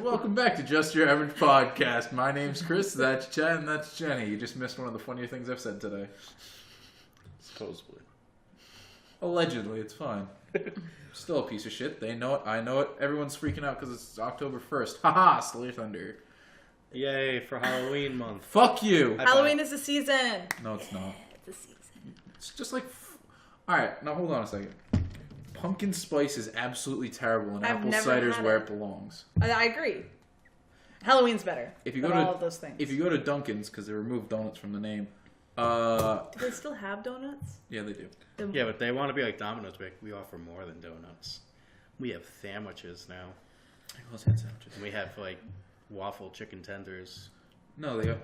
Welcome back to Just Your Average Podcast. My name's Chris, that's Chad, and that's Jenny. You just missed one of the funnier things I've said today. Supposedly. Allegedly, it's fine. Still a piece of shit. They know it, I know it. Everyone's freaking out because it's October 1st. Haha, stole your thunder. Yay, for Halloween month. Fuck you! Halloween is the season! No, it's not. It's the season. It's just like... Alright, now hold on a second. Pumpkin spice is absolutely terrible, and apple cider's where it belongs. I agree. Halloween's better. If you go all of those things. If you go to Dunkin's, because they removed donuts from the name, do they still have donuts? yeah, they do. Yeah, but they want to be like Domino's. We offer more than donuts. We have sandwiches now. I almost had sandwiches. And we have like waffle chicken tenders. No, they have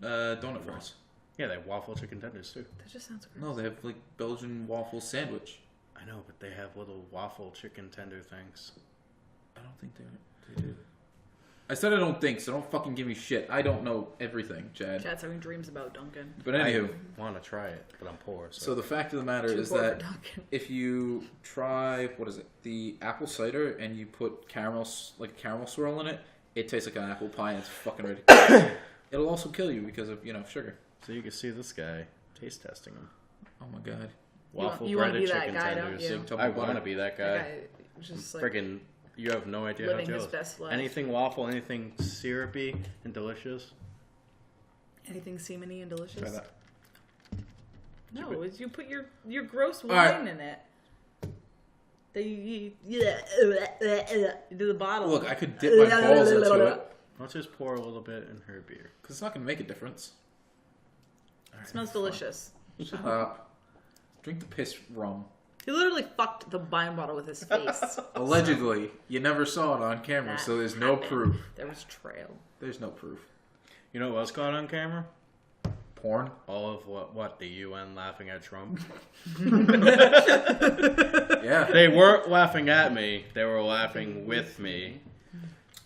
donut fries. Yeah, they have waffle chicken tenders too. That just sounds gross. No, they have like Belgian waffle sandwich. I know, but they have little waffle chicken tender things. I don't think they do. I said I don't think, so don't fucking give me shit. I don't know everything, Chad. Chad's having dreams about Dunkin'. But anywho. I want to try it, but I'm poor. So the fact of the matter is that if you try, the apple cider, and you put caramel swirl in it, it tastes like an apple pie and it's fucking ridiculous. It'll also kill you because of, sugar. So you can see this guy taste testing them. Oh my god. Waffle you want to breaded be that chicken guy, tenders. don't you? I want to be that guy. That guy just like Friggin', you have no idea how living his jealous. best life. Anything waffle, anything syrupy and delicious. Anything semen-y and delicious? Try that. No, it's you put your gross wine right. in it. You do the bottle. Look, I could dip my balls into it. Let's just pour a little bit in her beer. Because it's not going to make a difference. It smells delicious. Shut up. Drink the piss rum. He literally fucked the wine bottle with his face. Allegedly. You never saw it on camera, so there's no proof. There was trail. There's no proof. You know what else caught on camera? Porn? All of what? The UN laughing at Trump? Yeah. They weren't laughing at me. They were laughing with me.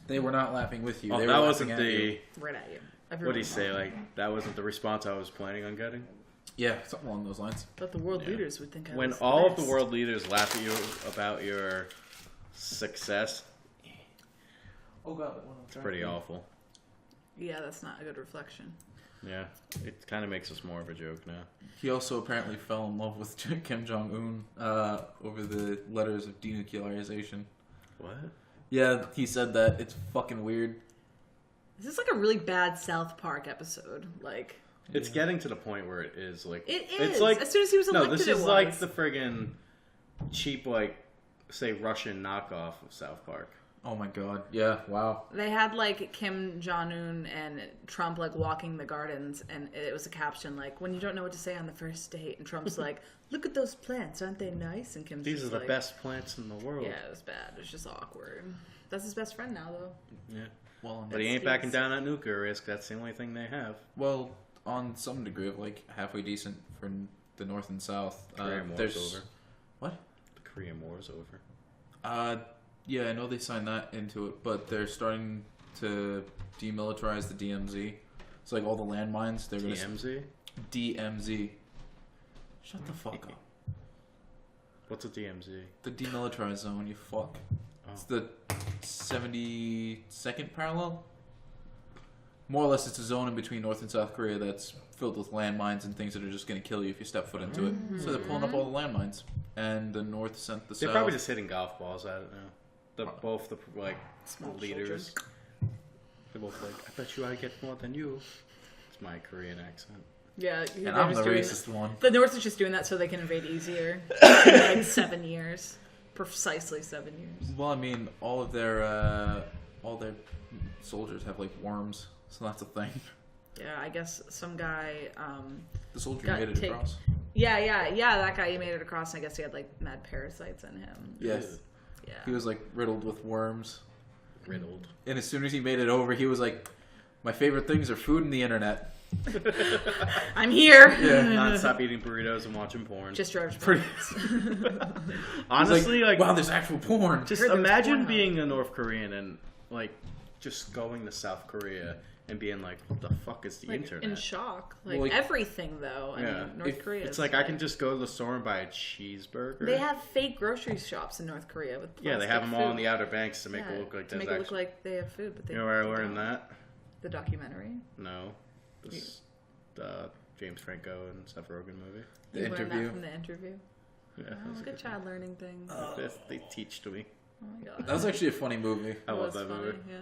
They were not laughing with you. Oh, they that were wasn't laughing at the... you. Right at you. What did he say? Like, that wasn't the response I was planning on getting? Yeah, something along those lines. But the world leaders would think I When was all of best. the world leaders laugh at you about your success, Oh god, it's pretty awful. Yeah, that's not a good reflection. Yeah, it kind of makes us more of a joke now. He also apparently fell in love with Kim Jong-un over the letters of denuclearization. What? Yeah, he said that. It's fucking weird. This is like a really bad South Park episode. Like, It's getting to the point where it is like it is. It's like as soon as he was elected, no, this it is was. like the friggin' cheap, like say Russian knockoff of South Park. Oh my god. Yeah, wow. They had like Kim Jong-un and Trump like walking the gardens, and it was a caption like, "When you don't know what to say on the first date," and Trump's like, "Look at those plants, aren't they nice?" And Kim's These just are the like, best plants in the world. Yeah, it was bad. It was just awkward. That's his best friend now, though. Yeah. Well, But he ain't backing down on nuclear risk. That's the only thing they have. well, on some degree of like halfway decent for the North and South. Korean War's over. What? The Korean War's over. Yeah, I know they signed that into it, but they're starting to demilitarize the DMZ. It's like all the landmines. They're TMZ? DMZ. Shut the fuck up. What's a DMZ? The demilitarized zone, you fuck. Oh. It's the 72nd parallel. More or less, it's a zone in between North and South Korea that's filled with landmines and things that are just going to kill you if you step foot into it. So they're pulling up all the landmines. And the North sent the They're South. probably just hitting golf balls at it now. Both the like Small leaders. They're both like, I bet you I get more than you. It's my Korean accent. Yeah, And I'm the racist one. The North is just doing that so they can invade easier. In like 7 years, precisely 7 years. Well, I mean, all their soldiers have like worms, so that's a thing. Yeah, I guess some guy. The soldier Got made it take- across. Yeah. That guy, he made it across. And I guess he had like mad parasites in him. Yes. Yeah. He was like riddled with worms. Riddled. And as soon as he made it over, he was like, "My favorite things are food and the internet." I'm here. Yeah. Non-stop eating burritos and watching porn. Just George. Pretty. Honestly, like wow, there's actual porn. just Heard there was imagine porn being a North Korean and like just going to South Korea and being like, what the fuck is the internet? In shock. Like everything, though. I mean, North Korea. It's like I can just go to the store and buy a cheeseburger. They have fake grocery shops in North Korea with plastic they have them food. all in the Outer Banks to make it look like to make it look like they have food. But they, you know where I learned that? The documentary? No. The James Franco and Seth Rogen movie. You learned that from the interview? Yeah. Oh, good child learning things. They teach to me. Oh my god. That was actually a funny movie. I love that movie. Yeah.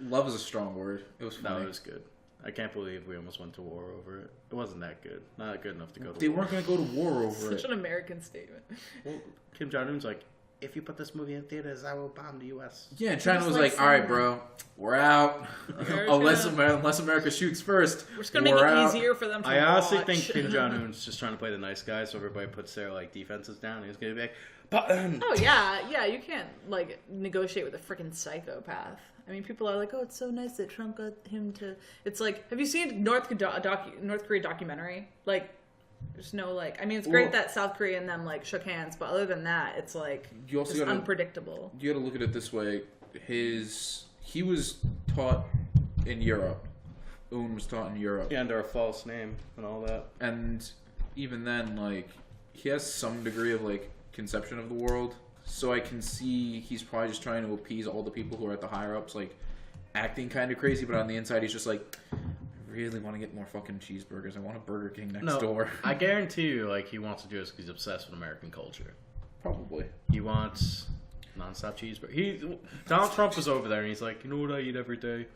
Love is a strong word. It was funny. No, it was good. I can't believe we almost went to war over it. It wasn't that good. Not good enough to go to war. They weren't going to go to war over it. Such an American statement. Well, Kim Jong-un's like, if you put this movie in theaters, I will bomb the U.S. Yeah, and China was like, all right, bro, we're out. unless America shoots first, we're just going to make it easier for them to I honestly watch. think Kim Jong-un's just trying to play the nice guy, so everybody puts their like defenses down, and he's going to be like, button. Oh, yeah, you can't, like, negotiate with a freaking psychopath. I mean, people are like, oh, it's so nice that Trump got him to... It's like, have you seen North Korea documentary? Like, there's no, like... I mean, it's great that South Korea and them, like, shook hands, but other than that, it's, like, you also just unpredictable. You gotta look at it this way. He was taught in Europe. Un was taught in Europe. Yeah, under a false name and all that. And even then, like, he has some degree of, like, conception of the world. So I can see he's probably just trying to appease all the people who are at the higher ups, like acting kind of crazy, but on the inside he's just like, I really want to get more fucking cheeseburgers. I want a Burger King next door. I guarantee you, like, he wants to do this because he's obsessed with American culture. Probably. He wants nonstop cheeseburger. Donald Trump was over there and he's like, you know what I eat every day?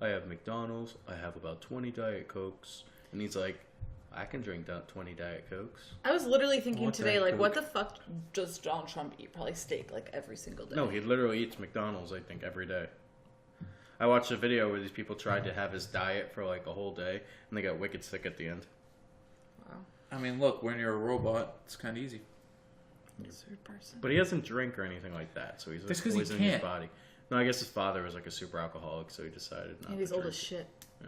I have McDonald's. I have about 20 Diet Cokes. And he's like, I can drink 20 Diet Cokes. I was literally thinking today, like, what the fuck does Donald Trump eat? Probably steak, like, every single day. No, he literally eats McDonald's, I think, every day. I watched a video where these people tried to have his diet for, like, a whole day, and they got wicked sick at the end. Wow. I mean, look, when you're a robot, it's kind of easy. He's a weird person. But he doesn't drink or anything like that, so he's like, poisoning his body. No, I guess his father was, like, a super alcoholic, so he decided not to he's drink. old as shit. Yeah.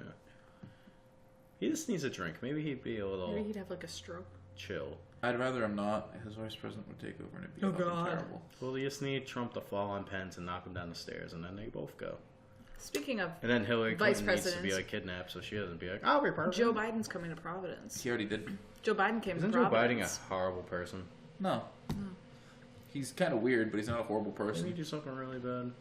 He just needs a drink. Maybe he'd be a little... Maybe he'd have, like, a stroke. Chill. I'd rather him not. His vice president would take over and it'd be fucking terrible. Well, you just need Trump to fall on Pence and knock him down the stairs, and then they both go. Speaking of and then Hillary vice Clinton needs to presidents, be, like, kidnapped, so she doesn't be like, I'll be president. Joe Biden's coming to Providence. He already did. Joe Biden came Isn't to Joe Providence. Biden a horrible person? No. He's kind of weird, but he's not a horrible person. Didn't he do something really bad?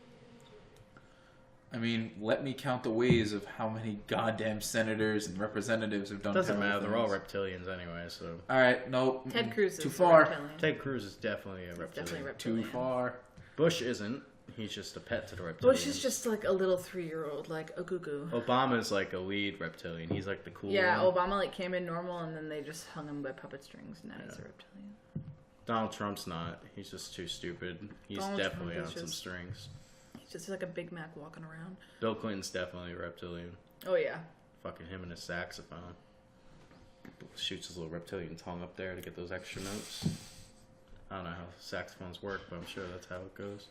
I mean, let me count the ways of how many goddamn senators and representatives have done. Doesn't matter. They're all reptilians anyway. So. All right, nope. Ted Cruz too is far. reptilian. Ted Cruz is definitely a reptilian. Definitely reptilian. Too far. Bush isn't. He's just a pet to the reptilians. Bush is just like a little 3-year-old, like a goo-goo. Obama's like a lead reptilian. He's like the cool Yeah, one. Obama like came in normal and then they just hung him by puppet strings. Now he's a reptilian. Donald Trump's not. He's just too stupid. He's Donald definitely Trump on is some just- strings. He's just like a Big Mac walking around. Bill Clinton's definitely a reptilian. Oh yeah. Fucking him and his saxophone. Shoots his little reptilian tongue up there to get those extra notes. I don't know how saxophones work, but I'm sure that's how it goes.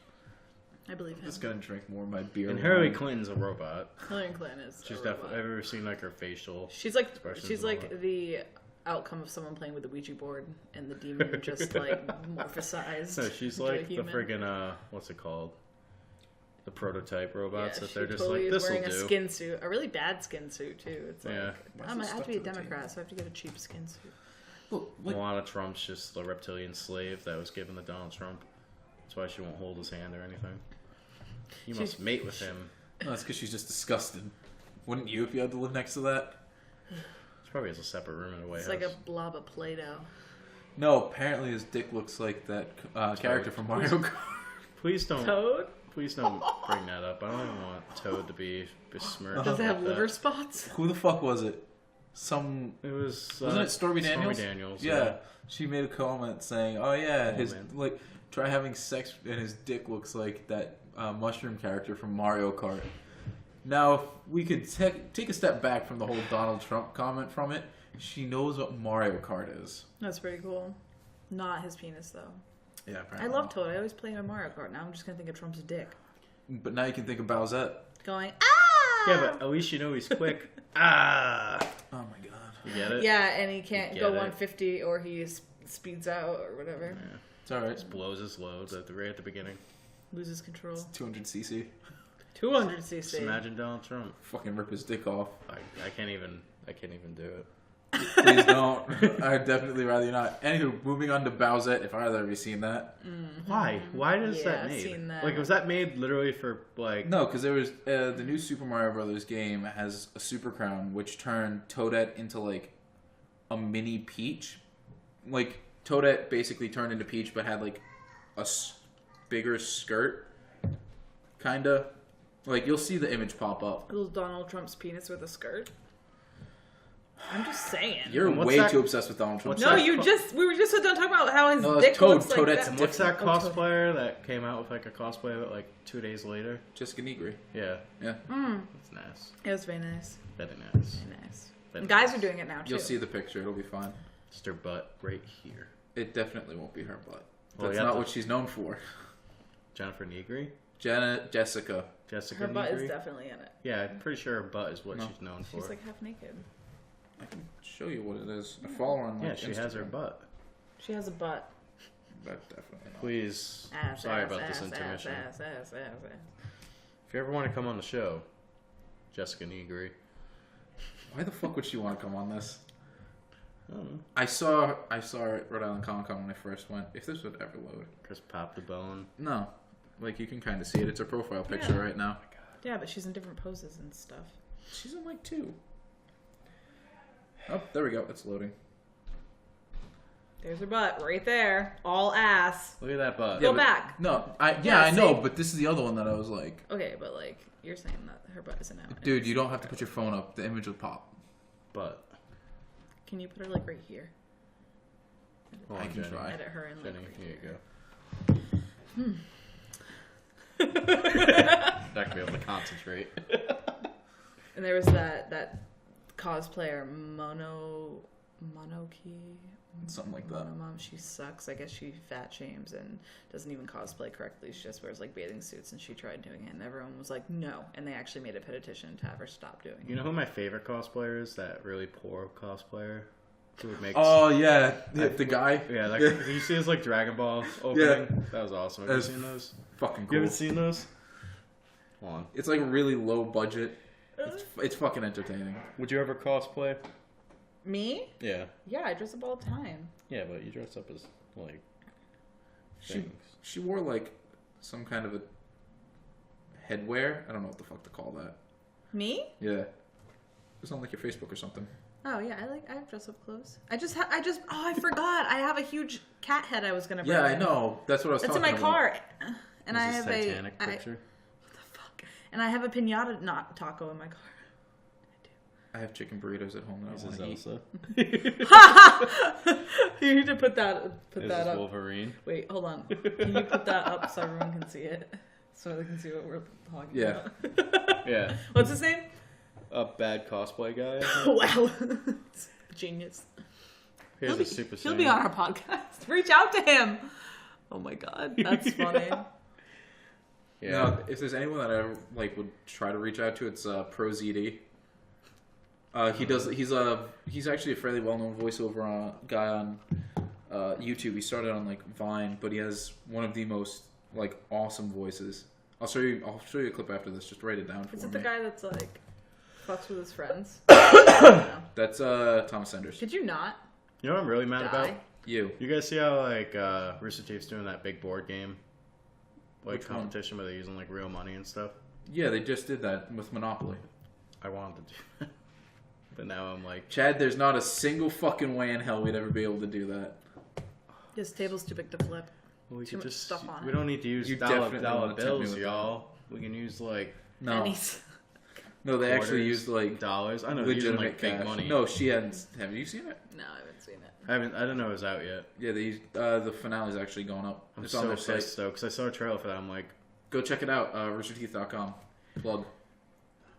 I believe him. Just gonna drink more of my beer. And Hillary Clinton's a robot. Hillary Clinton is. She's a definitely. robot. Have you ever seen like her facial? She's like expressions and all that? the outcome of someone playing with the Ouija board and the demon just like morphosized. No, she's into a like the human. friggin' what's it called? The prototype robots that she they're just totally like, is this'll wearing do. a skin suit, a really bad skin suit too. It's like Yeah. Why is I this have to stuck be a to the Democrat, table? so I have to get a cheap skin suit. Look, like, Melania Trump's just the reptilian slave that was given to Donald Trump. That's why she won't hold his hand or anything. You must mate with him. no, that's because she's just disgusted. Wouldn't you if you had to live next to that? She probably has a separate room in the White It's House. like a blob of Play-Doh. No, apparently his dick looks like that character from Mario Kart. Please don't. Toad? Please don't bring that up. I don't even want Toad to be besmirched. Does it have like liver that. spots? Who the fuck was it? Some It was. wasn't it Stormy Daniels? Stormy Daniels. Yeah, she made a comment saying, "Oh yeah, his man. like try having sex and his dick looks like that mushroom character from Mario Kart." Now, if we could take a step back from the whole Donald Trump comment from it. She knows what Mario Kart is. That's pretty cool. Not his penis though. Yeah, I apparently. love Toad. I always play him in Mario Kart. Now I'm just gonna think of Trump's dick. But now you can think of Bowsette. Going ah. Yeah, but at least you know he's quick. Ah! Oh my god. You get it? Yeah, and he can't You go get it. 150 or he speeds out or whatever. Yeah. It's alright. Just blows his loads right at the beginning. Loses control. 200cc. 200cc. Just imagine Donald Trump. Fucking rip his dick off. I can't even do it. Please don't. I'd definitely rather you not. Anywho, moving on to Bowsette, if either of you seen that. Why? Why does that I've made? seen that. Like, was that made literally for, like... No, because there was the new Super Mario Brothers game has a Super Crown, which turned Toadette into, like, a mini Peach. Like, Toadette basically turned into Peach, but had, like, a bigger skirt. Kinda. Like, you'll see the image pop up. Little Donald Trump's penis with a skirt. I'm just saying. You're way too obsessed with Donald Trump. No, we were just done talking about how his dick Toad. looks like Toadette's that. What's that cosplayer that came out with, like, a cosplay of it, like, 2 days later? Jessica Negri. Yeah. Yeah. That's nice. It was very nice. Very nice. Very nice. Very Guys nice. are doing it now, too. You'll see the picture. It'll be fine. Just her butt right here. It definitely won't be her butt. Well, That's not what she's known for. Jennifer Negri? Jessica. Jessica Her butt Negri? is definitely in it. Yeah, I'm pretty sure her butt is what she's known for. She's like half naked. I can show you what it is. I follow her on my she has her Instagram. butt. She has a butt. But definitely not. Please. Ass, Sorry ass, about this ass, intermission. ass, ass, ass, ass. If you ever want to come on the show, Jessica Negri. Why the fuck would she want to come on this? I don't know. I saw her at Rhode Island Comic Con when I first went. If this would ever load. Just pop the bone. No. Like, you can kind of see it. It's her profile picture right now. Yeah, but she's in different poses and stuff. She's in, like, 2. Oh, there we go. It's loading. There's her butt right there. All ass. Look at that butt. Go but- back. No, I Yeah, know, see? but this is the other one that I was like, Okay, but like, you're saying that her butt isn't out. dude, you don't have to put your phone up. The image will pop. Butt. Can you put her like right here? Hold I on, can Jenny. try. Edit her and like Jenny, right here you go. Not gonna be able to concentrate. And there was that cosplayer Monoki. Something like that. Mom, she sucks. I guess she fat shames and doesn't even cosplay correctly. She just wears like bathing suits, and she tried doing it, and everyone was like, no. And they actually made a petition to have her stop doing it. You know who my favorite cosplayer is? That really poor cosplayer who would make. Oh yeah, the guy. Yeah, like did you see his like Dragon Ball opening? That was awesome. Have you seen those? Fucking You cool. haven't seen those? Hold on. It's like really low budget. It's fucking entertaining. Would you ever cosplay? Me? Yeah. Yeah, I dress up all the time. Yeah, but you dress up as like She wore like some kind of a headwear. I don't know what the fuck to call that. Me? Yeah. It was on like your Facebook or something. Oh yeah, I have dress up clothes. I forgot. I have a huge cat head I was gonna bring. Yeah, I know. That's what I was It's in talking my about. car. And I have Titanic picture. what the fuck? And I have a pinata not taco in my car. I have chicken burritos at home that I This want is to eat. Elsa. You need to put that This that is up. Wolverine. Wait, hold on. Can you put that up so everyone can see it? So they can see what we're talking Yeah. about. Yeah. What's his name? A bad cosplay guy. Wow. Genius. Here's a Super He'll Saiyan. be on our podcast. Reach out to him. Oh my god, that's funny. Yeah. No, if there's anyone that I like would try to reach out to, it's ProZD. He's actually a fairly well-known voiceover guy on YouTube. He started on like Vine, but he has one of the most like awesome voices. I'll show you a clip after this. Just write it down for me. Is it the guy that's like fucks with his friends? That's Thomas Sanders. Could you not You know what I'm really mad about? die? You. You guys see how like Rooster Teeth's doing that big board game, like Which one? competition where they're using like real money and stuff? Yeah, they just did that with Monopoly. I wanted to do that, but now I'm like, Chad, there's not a single fucking way in hell we'd ever be able to do that. This table's too big to flip. well, we Too could much just stuff on we it. don't need to use You dollar definitely wanna tempt me bills, with y'all. We can use like No, Pennies. no, they actually quarters, used like dollars. I know they're using legitimate like fake cash. money. No, she hadn't. Have you seen it? No, I haven't seen it. I didn't know it was out yet. Yeah, they used, the finale's actually going up. I'm It's on so their site. pissed though because I saw a trailer for that. I'm like, Go check it out. Roosterteeth.com. Plug.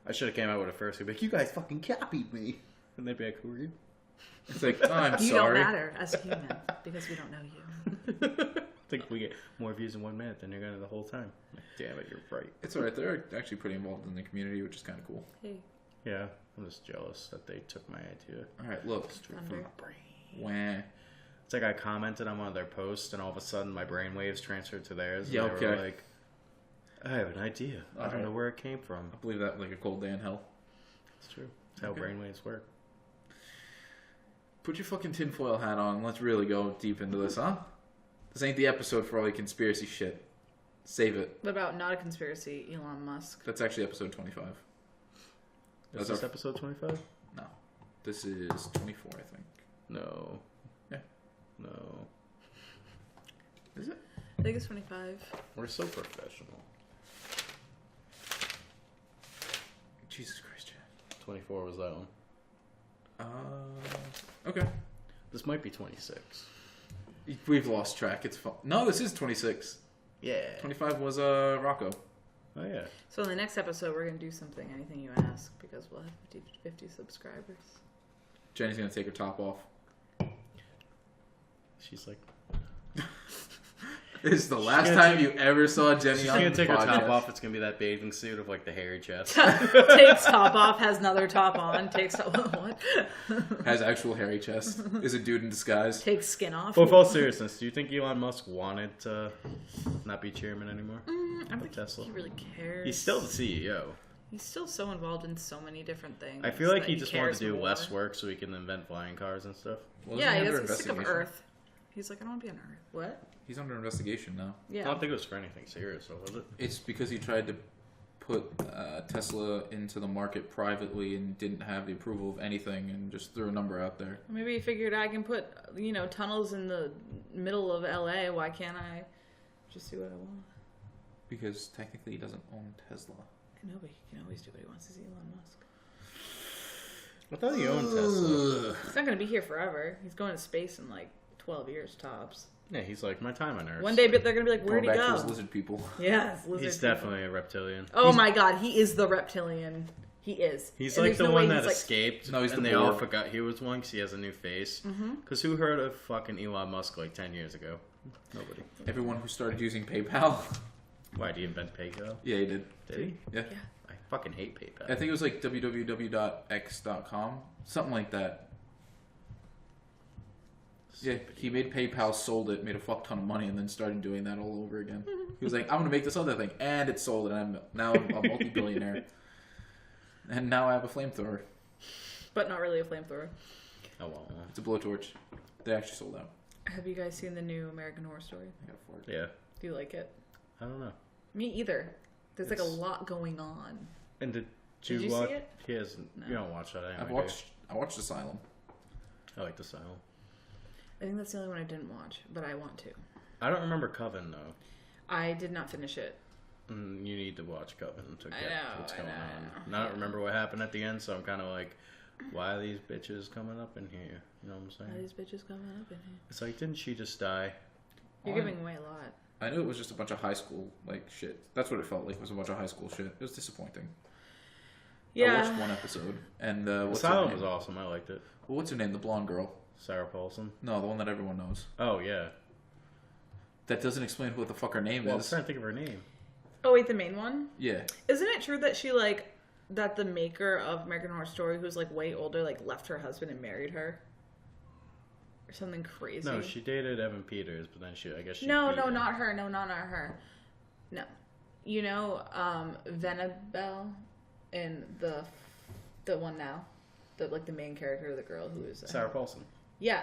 I should have came out with it first. Be like, you guys fucking copied me, and they'd be like, who are you? It's like, oh, I'm You sorry. don't matter as a human because we don't know you. I think we get more views in 1 minute than you're gonna the whole time. Like, damn it, you're right. It's alright. They're actually pretty involved in the community, which is kind of cool. Hey, Yeah, I'm just jealous that they took my idea. Alright, look. Thunder. Wah. It's like I commented on one of their posts, and all of a sudden my brainwaves transferred to theirs. Yeah, and they were okay. like, I have an idea. I don't know where it came from. I believe that like a cold day in hell. It's true. It's how brainwaves work. Put your fucking tinfoil hat on. Let's really go deep into this, huh? This ain't the episode for all your conspiracy shit. Save it. What about not a conspiracy, Elon Musk? That's actually episode 25. Is this episode 25? No. This is 24, I think. No. Yeah. No. Is it? I think it's 25. We're so professional. Jesus Christ, Chad. 24 was that one. Okay. This might be 26. We've lost track. It's fun. No, this is 26. Yeah. 25 was Rocco. Oh, yeah. So in the next episode, we're going to do something, anything you ask, because we'll have 50 subscribers. Jenny's going to take her top off. She's like... This is the last time you ever saw Jenny She's on the going to take her podcast. top off. It's going to be that bathing suit of like the hairy chest. Takes top off, has another top on, takes what? Has actual hairy chest. Is a dude in disguise. Takes skin off. Well, with all seriousness, do you think Elon Musk wanted to not be chairman anymore? I don't think Tesla? he really cares. He's still the CEO. He's still so involved in so many different things. I feel like that he just wanted cares to do more. less work so he can invent flying cars and stuff. Well, Yeah, isn't he under doesn't sick of investigation? Earth. He's like, I don't want to be on Earth. What? He's under investigation now. I Yeah. don't think it was for anything serious, though, was it? It's because he tried to put Tesla into the market privately and didn't have the approval of anything and just threw a number out there. Maybe he figured I can put, tunnels in the middle of LA. Why can't I just do what I want? Because technically he doesn't own Tesla. I know, but he can always do what he wants. He's Elon Musk. I thought he owned Tesla. He's not going to be here forever. He's going to space in like 12 years tops. Yeah, he's like, my time on Earth. One day they're going to be like, where'd he Going back to go? his lizard people. Yeah, it's lizard He's people. definitely a reptilian. Oh my god, he is the reptilian. He is. He's And like there's the no way one that he's, like- escaped, No, he's and the they all Borg. forgot he was one because he has a new face. Because who heard of fucking Elon Musk like 10 years ago? Nobody. Everyone who started using PayPal. Why, did he invent PayPal? Yeah, he did. Did he? Yeah. I fucking hate PayPal. I think it was like www.x.com. Something like that. Yeah, he made PayPal, sold it, made a fuck ton of money, and then started doing that all over again. He was like, I'm going to make this other thing. And it sold, and I'm now a multi-billionaire. And now I have a flamethrower. But not really a flamethrower. Oh, well. It's a blowtorch. They actually sold out. Have you guys seen the new American Horror Story? I got a fart. Yeah. Do you like it? I don't know. Me either. There's like a It's- lot going on. And did Did you watch? see it? He hasn't. No. You don't watch that anyway. I watched Asylum. I like the Silent. I think that's the only one I didn't watch, but I want to. I don't remember Coven, though. I did not finish it. You need to watch Coven to get know, what's I going know. on. And I don't remember what happened at the end, so I'm kind of like, why are these bitches coming up in here? You know what I'm saying? Are these bitches coming up in here? It's like, didn't she just die? You're giving away a lot. I knew it was just a bunch of high school shit. That's what it felt like. Was a bunch of high school shit. It was disappointing. Yeah. I watched one episode, and what's her Asylum name? was awesome. I liked it. Well, what's her name? The blonde girl. Sarah Paulson. No, the one that everyone knows. Oh yeah. That doesn't explain what the fuck her name Well, I was is. trying to think of her name. Oh wait, the main one? Yeah. Isn't it true that she that the maker of American Horror Story, who's like way older, left her husband and married her? Or something crazy? No, she dated Evan Peters, but then I guess she. No, beat no, him. not her. No, not her. No. You know, Venabelle in the one now? The main character, the girl who is... Sarah Paulson. Yeah.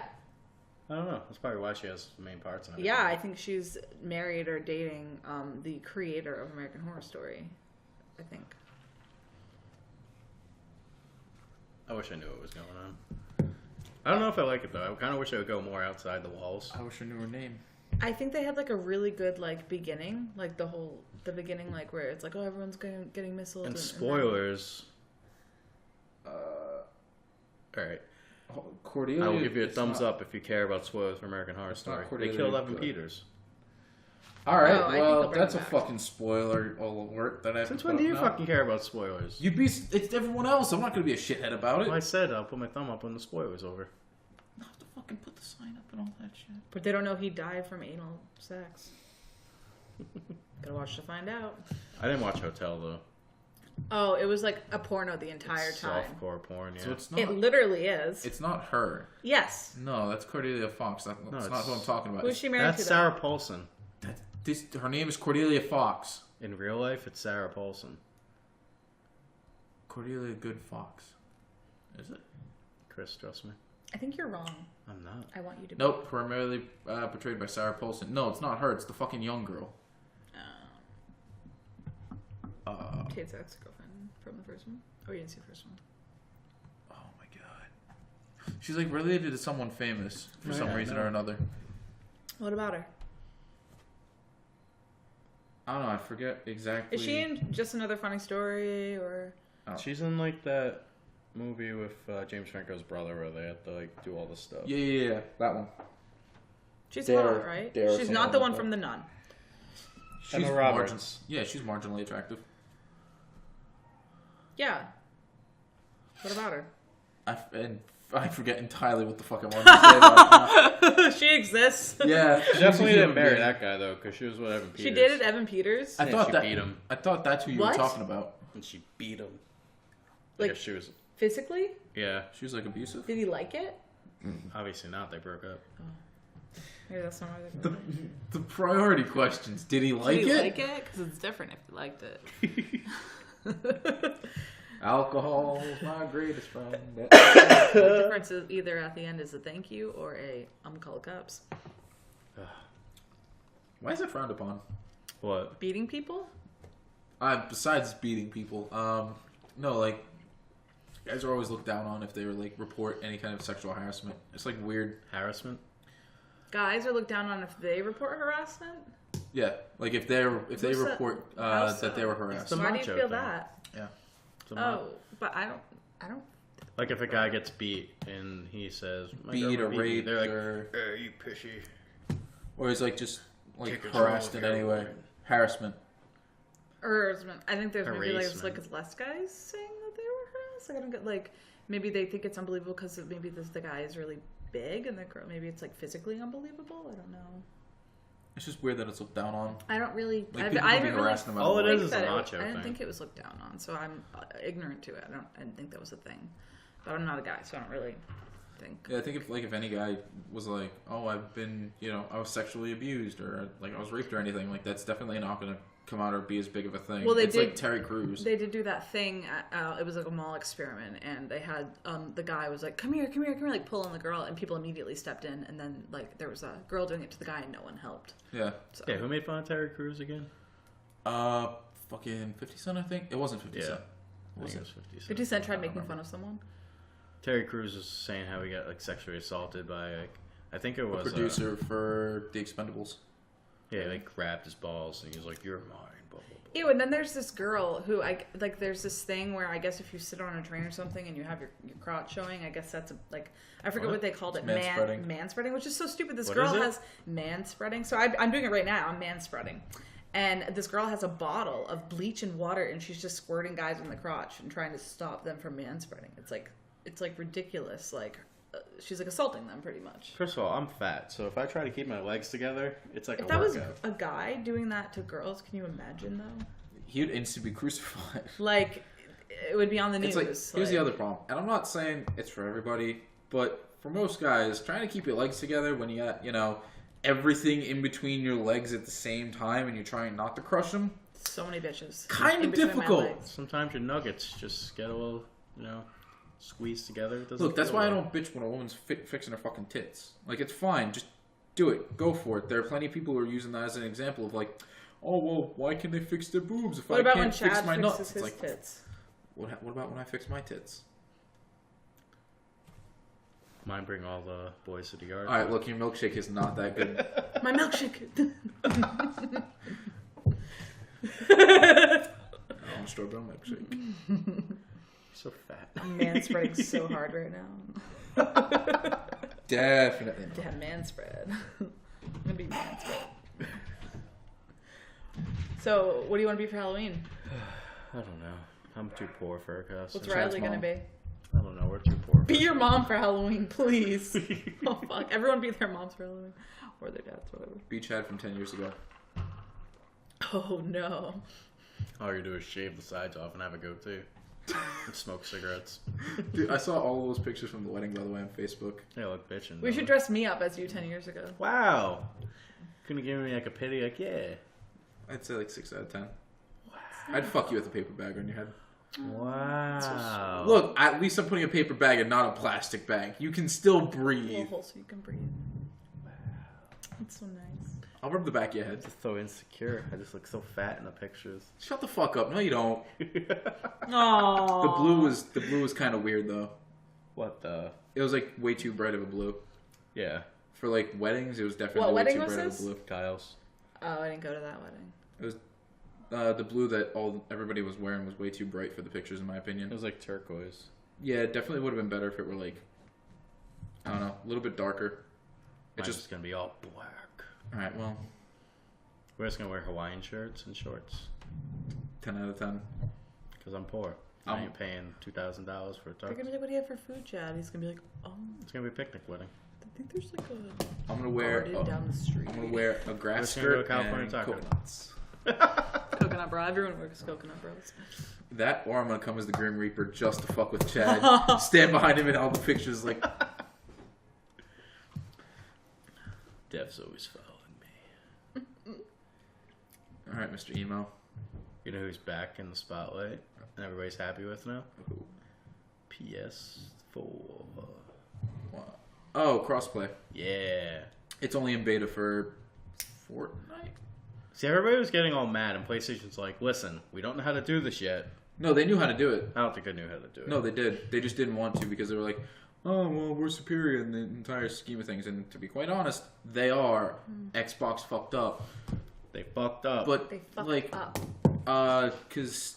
I don't know. That's probably why she has the main parts in everything. Yeah, I think she's married or dating the creator of American Horror Story. I think. I wish I knew what was going on. I don't know if I like it though. I kind of wish I would go more outside the walls. I wish I knew her name. I think they had a really good beginning, the beginning where it's oh, everyone's getting missiles And spoilers. All right. Cordelia. I will give you a it's thumbs not- up if you care about spoilers for American Horror It's not Story. They Cordelia, killed Evan but- Peters. All right. Oh, I think they'll well, bring that's it a back. fucking spoiler alert that I. Since when do you fucking care about spoilers? You'd be. It's everyone else. I'm not gonna be a shithead about it. Well, I said I'll put my thumb up when the spoiler's over. I have to fucking put the sign up and all that shit. But they don't know he died from anal sex. Gotta watch to find out. I didn't watch Hotel though. Oh, it was a porno the entire time. Softcore porn, yeah. So it's not. It literally is. It's not her. Yes. No, that's Cordelia Fox. That's No, not it's- who I'm talking about. Who's she married That's to? Sarah Paulson. Her name is Cordelia Fox. In real life, it's Sarah Paulson. Cordelia Good Fox. Is it? Chris, trust me. I think you're wrong. I'm not. I want you to. Nope, primarily portrayed by Sarah Paulson. No, it's not her. It's the fucking young girl. Tate's ex-girlfriend from the first one. Oh, you didn't see the first one. Oh my god. She's like related to someone famous for some reason or another. What about her? I don't know. I forget exactly. Is she in Just Another Funny Story or? Oh. She's in like that movie with James Franco's brother where they have to like do all this stuff. Yeah, that one. She's hot, right? She's not the one from The Nun. She's Emma Roberts. Yeah, she's marginally attractive. Yeah. What about her? I forget entirely what the fuck I wanted to say about her. She exists. Yeah. She definitely didn't marry that guy though, because she was with Evan Peters. She dated Evan Peters. I thought she that beat him. I thought that's who you were talking about. And she beat him. Like, I guess she was. Physically? Yeah. She was like abusive. Did he like it? Obviously not. They broke up. Maybe that's not why they broke up. The priority questions. Did he like it? Did he like it? Because it's different if you liked it. Alcohol is my greatest friend. The difference is either at the end is a thank you or a call cops. Why is it frowned upon? What? Beating people? Besides beating people, no, like guys are always looked down on if they were like report any kind of sexual harassment. It's like weird. Harassment? Guys are looked down on if they report harassment? Yeah, like if they report that they were harassed. It's a Why do you macho feel thing. that? Yeah. Oh, but I don't. Like if a guy gets beat and he says "My Beat or girlfriend beat me," raped they're like, or you pissy. or he's like just like Take control harassed of in your any way. woman. Harassment. Harassment. I think there's maybe Harassment. like less guys saying that they were harassed. Like I don't get like maybe they think it's unbelievable because maybe the guy is really big and the girl maybe it's like physically unbelievable. I don't know. It's just weird that it's looked down on. I don't really. Like, I people haven't be harassed really. no matter All it what. is a macho I didn't thing. think it was looked down on, so I'm ignorant to it. I didn't think that was a thing. But I'm not a guy, so I don't really think. Yeah, I think if any guy was like, oh, I've been, I was sexually abused or like I was raped or anything, like that's definitely not going to come out or be as big of a thing. Well, it's like Terry Crews. They did do that thing. It was like a mall experiment, and they had the guy was like, "Come here," like pulling the girl, and people immediately stepped in, and then like there was a girl doing it to the guy, and no one helped. Yeah. So. Yeah, who made fun of Terry Crews again? Fucking 50 Cent, I think. It wasn't 50 Cent. I think it was 50 Cent. 50 Cent tried making fun of someone. Terry Crews was saying how he got like sexually assaulted by like, I think it was a producer for The Expendables. Yeah, like grabbed his balls and he was like, "You're mine." Blah, blah, blah. Ew, and then there's this girl who there's this thing where I guess if you sit on a train or something and you have your crotch showing, I guess that's I forget what they called it. Man-spreading, which is so stupid. This girl has man-spreading. So I'm doing it right now. I'm man-spreading. And this girl has a bottle of bleach and water and she's just squirting guys in the crotch and trying to stop them from man-spreading. It's like ridiculous. Like she's like assaulting them pretty much. First of all, I'm fat, so if I try to keep my legs together, it's like if a that workout. was a guy doing that to girls, can you imagine though? He would instantly be crucified. Like it would be on the news. It's like, here's the other problem, and I'm not saying it's for everybody, but for most guys, trying to keep your legs together when you got everything in between your legs at the same time, and you're trying not to crush them. So many bitches. Kind of difficult. Sometimes your nuggets just get a little, squeezed together. It doesn't Look, that's feel why I right. don't bitch when a woman's fixing her fucking tits. Like, it's fine. Just do it. Go for it. There are plenty of people who are using that as an example of like, oh, well, why can they fix their boobs if I can't fix my nuts? His It's like, tits? What about when I fix my tits? Mine bring all the boys to the yard. All right, look, your milkshake is not that good. My milkshake. Oh, strawberry milkshake. You're so fat. I'm man-spreading so hard right now. Definitely not. Damn, man-spread. I'm gonna be man-spread. So, what do you want to be for Halloween? I don't know. I'm too poor for a costume. What's Riley gonna be? I don't know. We're too poor. Be your mom for Halloween, please. Oh fuck! Everyone be their moms for Halloween, or their dads, whatever. Beach head from 10 years ago. Oh no! All you do is shave the sides off and have a goatee. And smoke cigarettes. Dude, I saw all those pictures from the wedding, by the way, on Facebook. They look bitchin'. We should dress me up as you 10 years ago. Wow. Couldn't give me like a pity, like, yeah. I'd say like 6 out of 10. I'd fuck you with a paper bag on your head. Wow. Look, at least I'm putting a paper bag and not a plastic bag. You can still A breathe. little hole so you can breathe. Wow. That's so nice. I'll rub the back of your head. Just so insecure. I just look so fat in the pictures. Shut the fuck up. No, you don't. Aww. The blue was kind of weird though. What the? It was like way too bright of a blue. Yeah. For like weddings, it was definitely What way wedding too was bright this? of a blue. Kyle's. Oh, I didn't go to that wedding. It was the blue that everybody was wearing was way too bright for the pictures, in my opinion. It was like turquoise. Yeah, it definitely would have been better if it were like, I don't know, a little bit darker. It's just gonna be all black. All right, well, We're just gonna wear Hawaiian shirts and shorts. 10 out of 10. Cause I'm poor. I ain't paying $2,000 for a They're tux. gonna be like, what do you have for food, Chad? He's gonna be like, oh, It's gonna be a picnic wedding. I think there's like a I'm gonna wear. garden down the street. I'm gonna wear a grass Just gonna go skirt California and taco. coconuts. Coconut bra. Everyone wears coconut bras. That, or I'm gonna come as the Grim Reaper just to fuck with Chad. Stand behind him in all the pictures, like. Dev's always following me. All right, Mr. Emo. You know who's back in the spotlight and everybody's happy with now? PS4. Oh, crossplay. Yeah. It's only in beta for Fortnite. See, everybody was getting all mad, and PlayStation's like, listen, we don't know how to do this yet. No, they knew how to do it. I don't think I knew how to do it. No, they did. They just didn't want to because they were like, oh, well, we're superior in the entire scheme of things. And to be quite honest, they are. Xbox fucked up. They fucked up. But, They fucked like, up. because,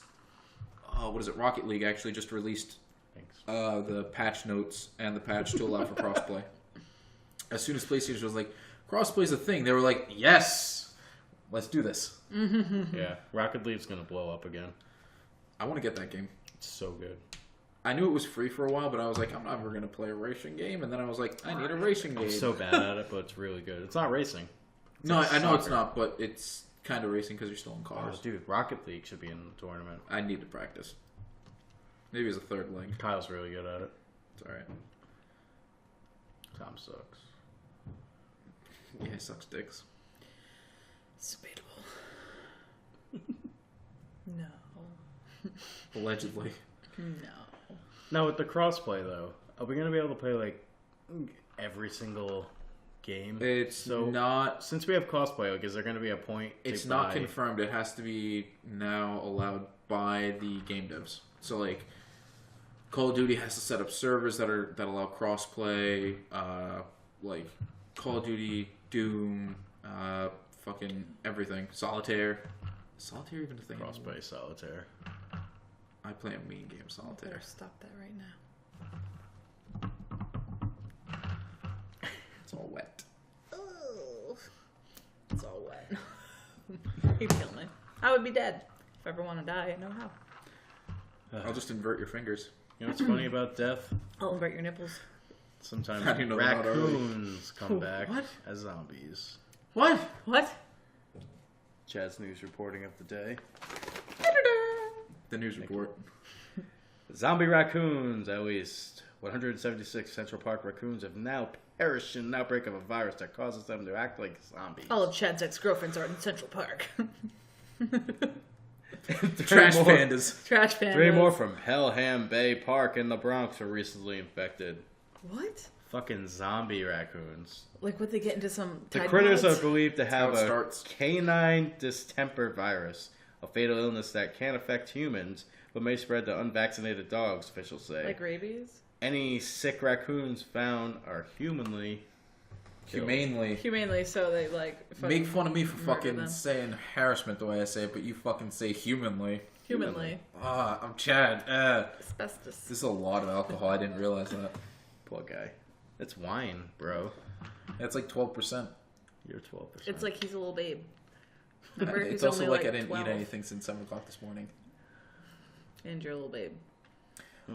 what is it? Rocket League actually just released Thanks. the patch notes and the patch to allow for crossplay. As soon as PlayStation was like, crossplay's a thing, they were like, yes, let's do this. Yeah, Rocket League's gonna blow up again. I want to get that game. It's so good. I knew it was free for a while, but I was like, I'm never going to play a racing game. And then I was like, I need a racing game. I'm so bad at it, but it's really good. It's not racing. It's No, like I know it's soccer. not, but it's kind of racing because you're still in Oh, cars. dude, Rocket League should be in the tournament. I need to practice. Maybe as a third leg. Kyle's really good at it. It's alright. Tom sucks. Yeah, he sucks dicks. It's debatable. No. Allegedly. No. Now with the crossplay though, are we gonna be able to play like every single game? It's not. Since we have cosplay, like, is there gonna be a point? It's not confirmed. It has to be now allowed by the game devs. So like, Call of Duty has to set up servers that allow crossplay. Like Call of Duty, Doom, fucking everything. Solitaire. Is Solitaire even a thing? Crossplay solitaire. I play a mean game, Solitaire. Better stop that right now. It's all wet. Oh, it's all wet. You'd kill me. I would be dead. If I ever want to die, I know how. I'll just invert your fingers. You know what's funny about death? I'll invert your nipples. Sometimes How do you know that already? raccoons come back What? as zombies. What? What? Chad's news reporting of the day. The news report. Zombie raccoons, at least 176 Central Park raccoons have now perished in an outbreak of a virus that causes them to act like zombies. All of Chad's ex-girlfriends are in Central Park. Trash more. pandas. Trash pandas. 3 more from Pelham Bay Park in the Bronx were recently infected. What? Fucking zombie raccoons. Like, would they get into some The Tide critters Pods? are believed to have how it a starts. canine distemper virus, a fatal illness that can affect humans but may spread to unvaccinated dogs, officials say. Like rabies? Any sick raccoons found are humanly killed. Humanely, so they, like... Make fun of me for murder fucking them. saying harassment the way I say it, but you fucking say humanly. Humanly. Ah, I'm Chad. Asbestos. This is a lot of alcohol. I didn't realize that. Poor guy. It's wine, bro. That's like 12%. You're 12%. It's like he's a little babe. Remember, It's he's also only like I didn't 12. eat anything since 7 o'clock this morning. And you're a little babe.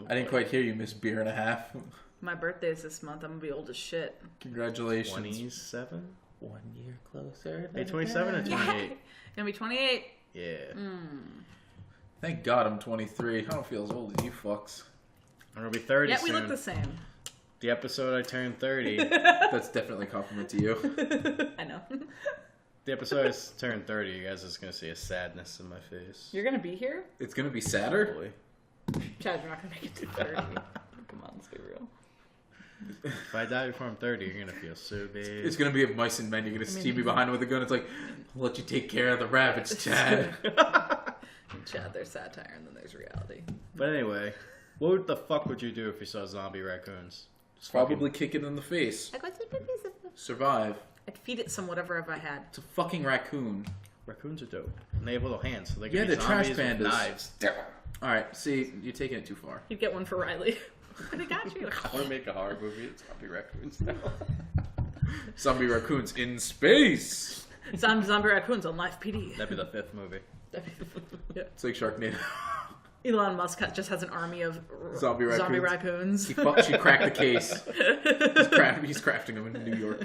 I didn't quite hear you, Miss Beer and a Half. My birthday's this month. I'm gonna be old as shit. Congratulations. 27? 1 year closer. Hey, 27 or 28? Gonna be 28. Yeah. Thank God I'm 23. I don't feel as old as you fucks. I'm gonna be 30 Yeah, soon. we look the same. The episode I turned 30. That's definitely a compliment to you. I know. the episode I turn 30, you guys are just gonna see a sadness in my face. You're gonna be here? It's gonna be sadder. Probably. Chad, you're not gonna make it to 30. Come on, let's be real. If I die before I'm 30, you're gonna feel so bad. It's gonna be of mice and men. You're gonna see me behind with a gun. It's like, I'll let you take care of the rabbits, Chad. Chad, there's satire and then there's reality. But anyway, what the fuck would you do if you saw zombie raccoons? Just Probably kick it in the face. Like, what's the piece of Survive. I'd feed it some whatever if I had. It's a fucking raccoon. Raccoons are dope. And they have little hands, so they can Yeah, be they're trash zombies with pandas. knives. Alright, see, you're taking it too far. You'd get one for Riley. I got you. I want to make a horror movie. It's zombie raccoons now. Zombie raccoons in space! Zombie raccoons on Live PD. That'd be the 5th movie. Yeah. It's like Sharknado. Elon Musk just has an army of Zombie raccoons. She cracked the case. He's crafting them in New York.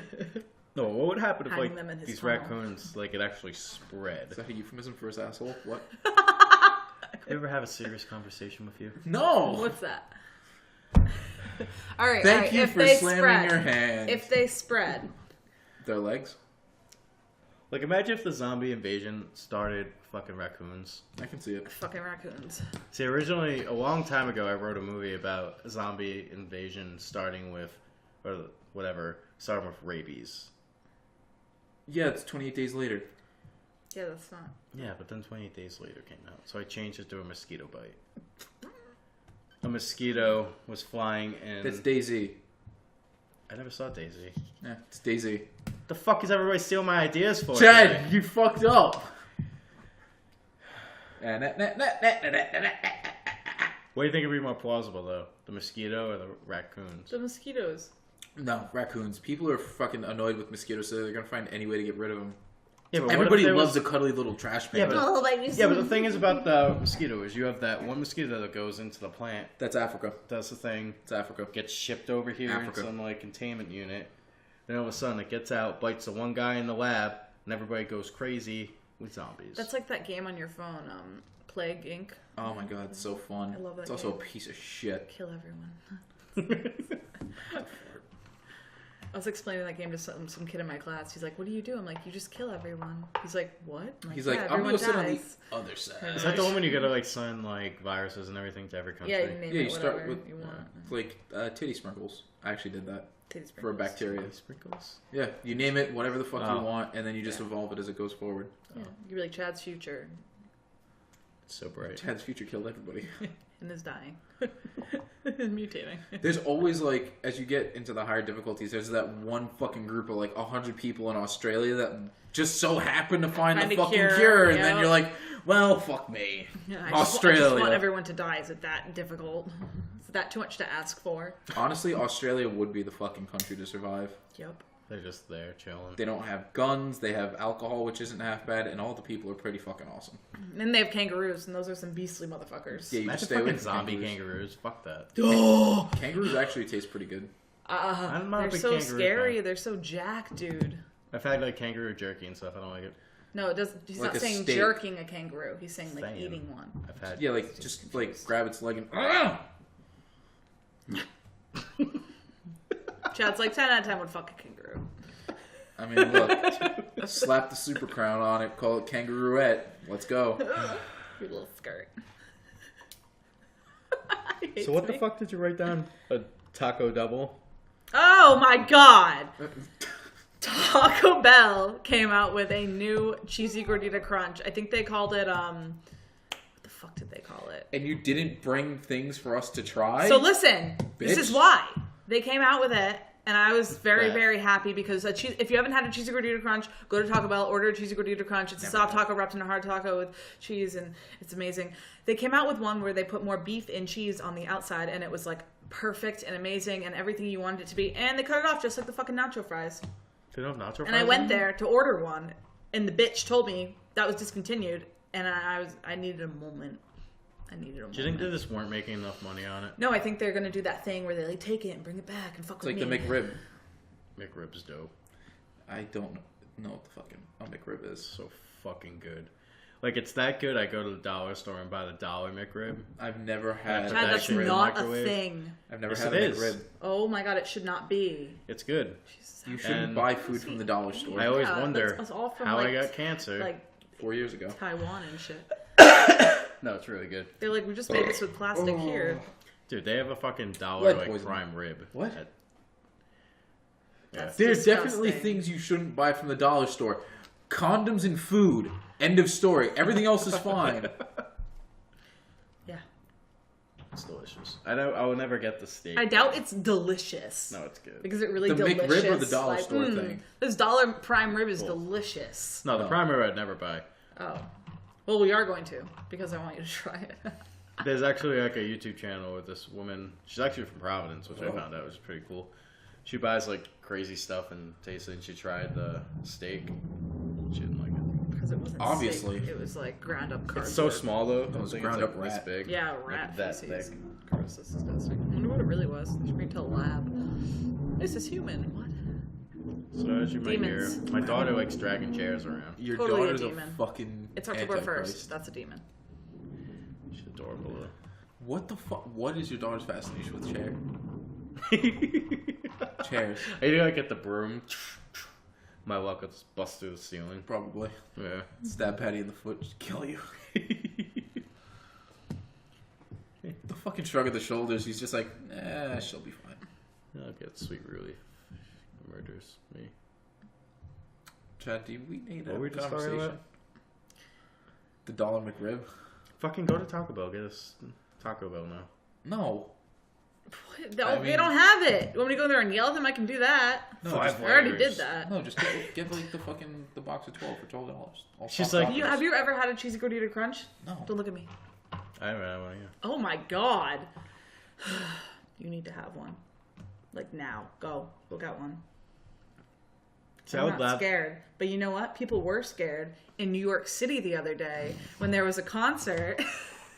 No, what would happen if Hiding them in like his these tunnel. raccoons like it actually spread? Is that a euphemism for his asshole? What? You ever have a serious conversation with you? No! What's that? All right. Thank you if for they slamming spread, your hands. If they spread, Their legs? Like imagine if the zombie invasion started fucking raccoons. I can see it. fucking raccoons. See, originally a long time ago, I wrote a movie about zombie invasion starting with, or whatever, starting with rabies. Yeah, it's 28 days later. Yeah, that's not. Yeah, but then 28 days later came out, so I changed it to a mosquito bite. A mosquito was flying in. That's Daisy. I never saw Daisy. Yeah, it's Daisy. The fuck is everybody stealing my ideas for? Chad, you fucked up. What do you think would be more plausible, though? The mosquito or the raccoons? The mosquitoes. No, raccoons. People are fucking annoyed with mosquitoes, so they're gonna find any way to get rid of them. Yeah, but Everybody what if there loves was... a cuddly little trash Yeah, panda. but, yeah, but the thing is about the mosquito is you have that one mosquito that goes into the plant, That's Africa. does the thing, It's Africa. gets shipped over here Africa. in some like containment unit. Then all of a sudden it gets out, bites the one guy in the lab, and everybody goes crazy with zombies. That's like that game on your phone, Plague Inc. Oh my god, it's so fun. I love that It's also game. a piece of shit. Kill everyone. I was explaining that game to some kid in my class. He's like, "What do you do?" I'm like, "You just kill everyone." He's like, "What?" I'm He's "Yeah, like, I'm everyone gonna sit on the dies." other side. Is that the one when you gotta like send like viruses and everything to every country? Yeah, you name Yeah, it you start whatever with you want. like titty sprinkles. I actually did that Titty for a sprinkles. bacteria. Sprinkles. Yeah, you name it whatever the fuck Oh. you want, and then you just evolve it as it goes forward. Yeah, you're like Chad's future It's so bright. Chad's future killed everybody. and is dying, mutating. There's always like, as you get into the higher difficulties, there's that one fucking group of like 100 people in Australia that just so happen to find the a fucking cure, cure, and yeah. then you're like, well, fuck me. Yeah, I Australia. just want everyone to die. Is it that difficult? Is that too much to ask for? Honestly, Australia would be the fucking country to survive. Yep. They're just there chilling. They don't have guns, they have alcohol, which isn't half bad, and all the people are pretty fucking awesome. And then they have kangaroos, and those are some beastly motherfuckers. Yeah, you Imagine just stay away fucking from zombie kangaroos. Fuck that. Oh, kangaroos actually taste pretty good. I'm not a They're big so kangaroo scary. fan. They're so jacked, dude. I've had like kangaroo jerky and stuff. I don't like it. No, it doesn't. He's Like not a saying steak. jerking a kangaroo. He's saying like Saying. eating one. I've had. Yeah, like just like grab its leg and Chad's like 10 out of 10 would fuck a kangaroo. I mean, look, slap the super crown on it, call it kangarooette. Let's go. Your little skirt. So what the fuck did you write down? A taco double? Oh my god! Taco Bell came out with a new cheesy gordita crunch. I think they called it what the fuck did they call it? And you didn't bring things for us to try? So listen, this Bitch. is why they came out with it, and I was very, Bet. very happy because if you haven't had a cheesy gordita crunch, go to Taco Bell, order a cheesy gordita crunch. It's a soft taco wrapped in a hard taco with cheese, and it's amazing. They came out with one where they put more beef and cheese on the outside, and it was like perfect and amazing and everything you wanted it to be. And they cut it off just like the fucking nacho fries. They don't have nacho fries? And I went there to order one, and the bitch told me that was discontinued, and I needed a moment. I needed a moment. Do you think they just weren't making enough money on it? No, I think they're gonna do that thing where they like take it and bring it back and fuck It's with like me. the McRib. McRib's dope. I don't know what the fucking a McRib is. So fucking good. Like, it's that good, I go to the dollar store and buy the $1 McRib. I've never had. Chad, that's in the not a microwave. thing. I've never Yes, had it a is. McRib. Oh my god, it should not be. It's good. Jesus, You shouldn't And- buy food from the dollar store. I always Yeah, wonder that's all from, how like, I got cancer. like 4 years ago. Taiwan and shit. No, it's really good. They're like, we just made this with plastic Oh. here. Dude, they have a fucking dollar, Lead like, poisoning. prime rib. What? Yeah. That's There's disgusting. definitely things you shouldn't buy from the dollar store. Condoms and food. End of story. Everything else is fine. Yeah. It's delicious. I will never get the steak. I doubt it's delicious. No, it's good. Because it really The delicious. McRib or the dollar store mm, thing? This dollar prime rib is Cool. delicious. No, the No. prime rib I'd never buy. Oh. Well, we are going to, because I want you to try it. There's actually like a YouTube channel with this woman. She's actually from Providence, which I found out was pretty cool. She buys like crazy stuff and tastes it. And she tried the steak. She didn't like it. Because it wasn't Obviously. steak. It was like ground up cardboard. It's so small though. It was I think ground it's, up like, this rat. big. Yeah, Like, rat that feces. thick. Gross, that's disgusting. I wonder what it really was. They should bring it to a lab. This is human. What? So as you might hear, Demons. my daughter likes dragging chairs around. Your Totally a daughter's a demon. fucking It's October Antichrist. 1st. That's a demon. She's adorable though. What the fuck? What is your daughter's fascination with chairs? I do like get the broom. My luck will just bust through the ceiling. Probably. Yeah. Stab Patty in the foot, just kill you. The fucking shrug of the shoulders. He's just like, she'll be fine. I'll get sweet relief. Murders me. Chad, do we need What a were we just talking conversation? about? The dollar McRib? Fucking go to Taco Bell. Get us Taco Bell now. No. What? I They mean- don't have it. You want me to go there and yell at them? I can do that. No, Five just, I already flavors. did that. no, just get like the box of 12 for $12. All She's top like, toppers. Have you ever had a cheesy gordita crunch? No. Don't look at me. I don't know. Yeah. Oh my god. You need to have one. Like now. Go. Go get one. See, I I'm would not laugh. scared. But you know what? People were scared in New York City the other day when there was a concert.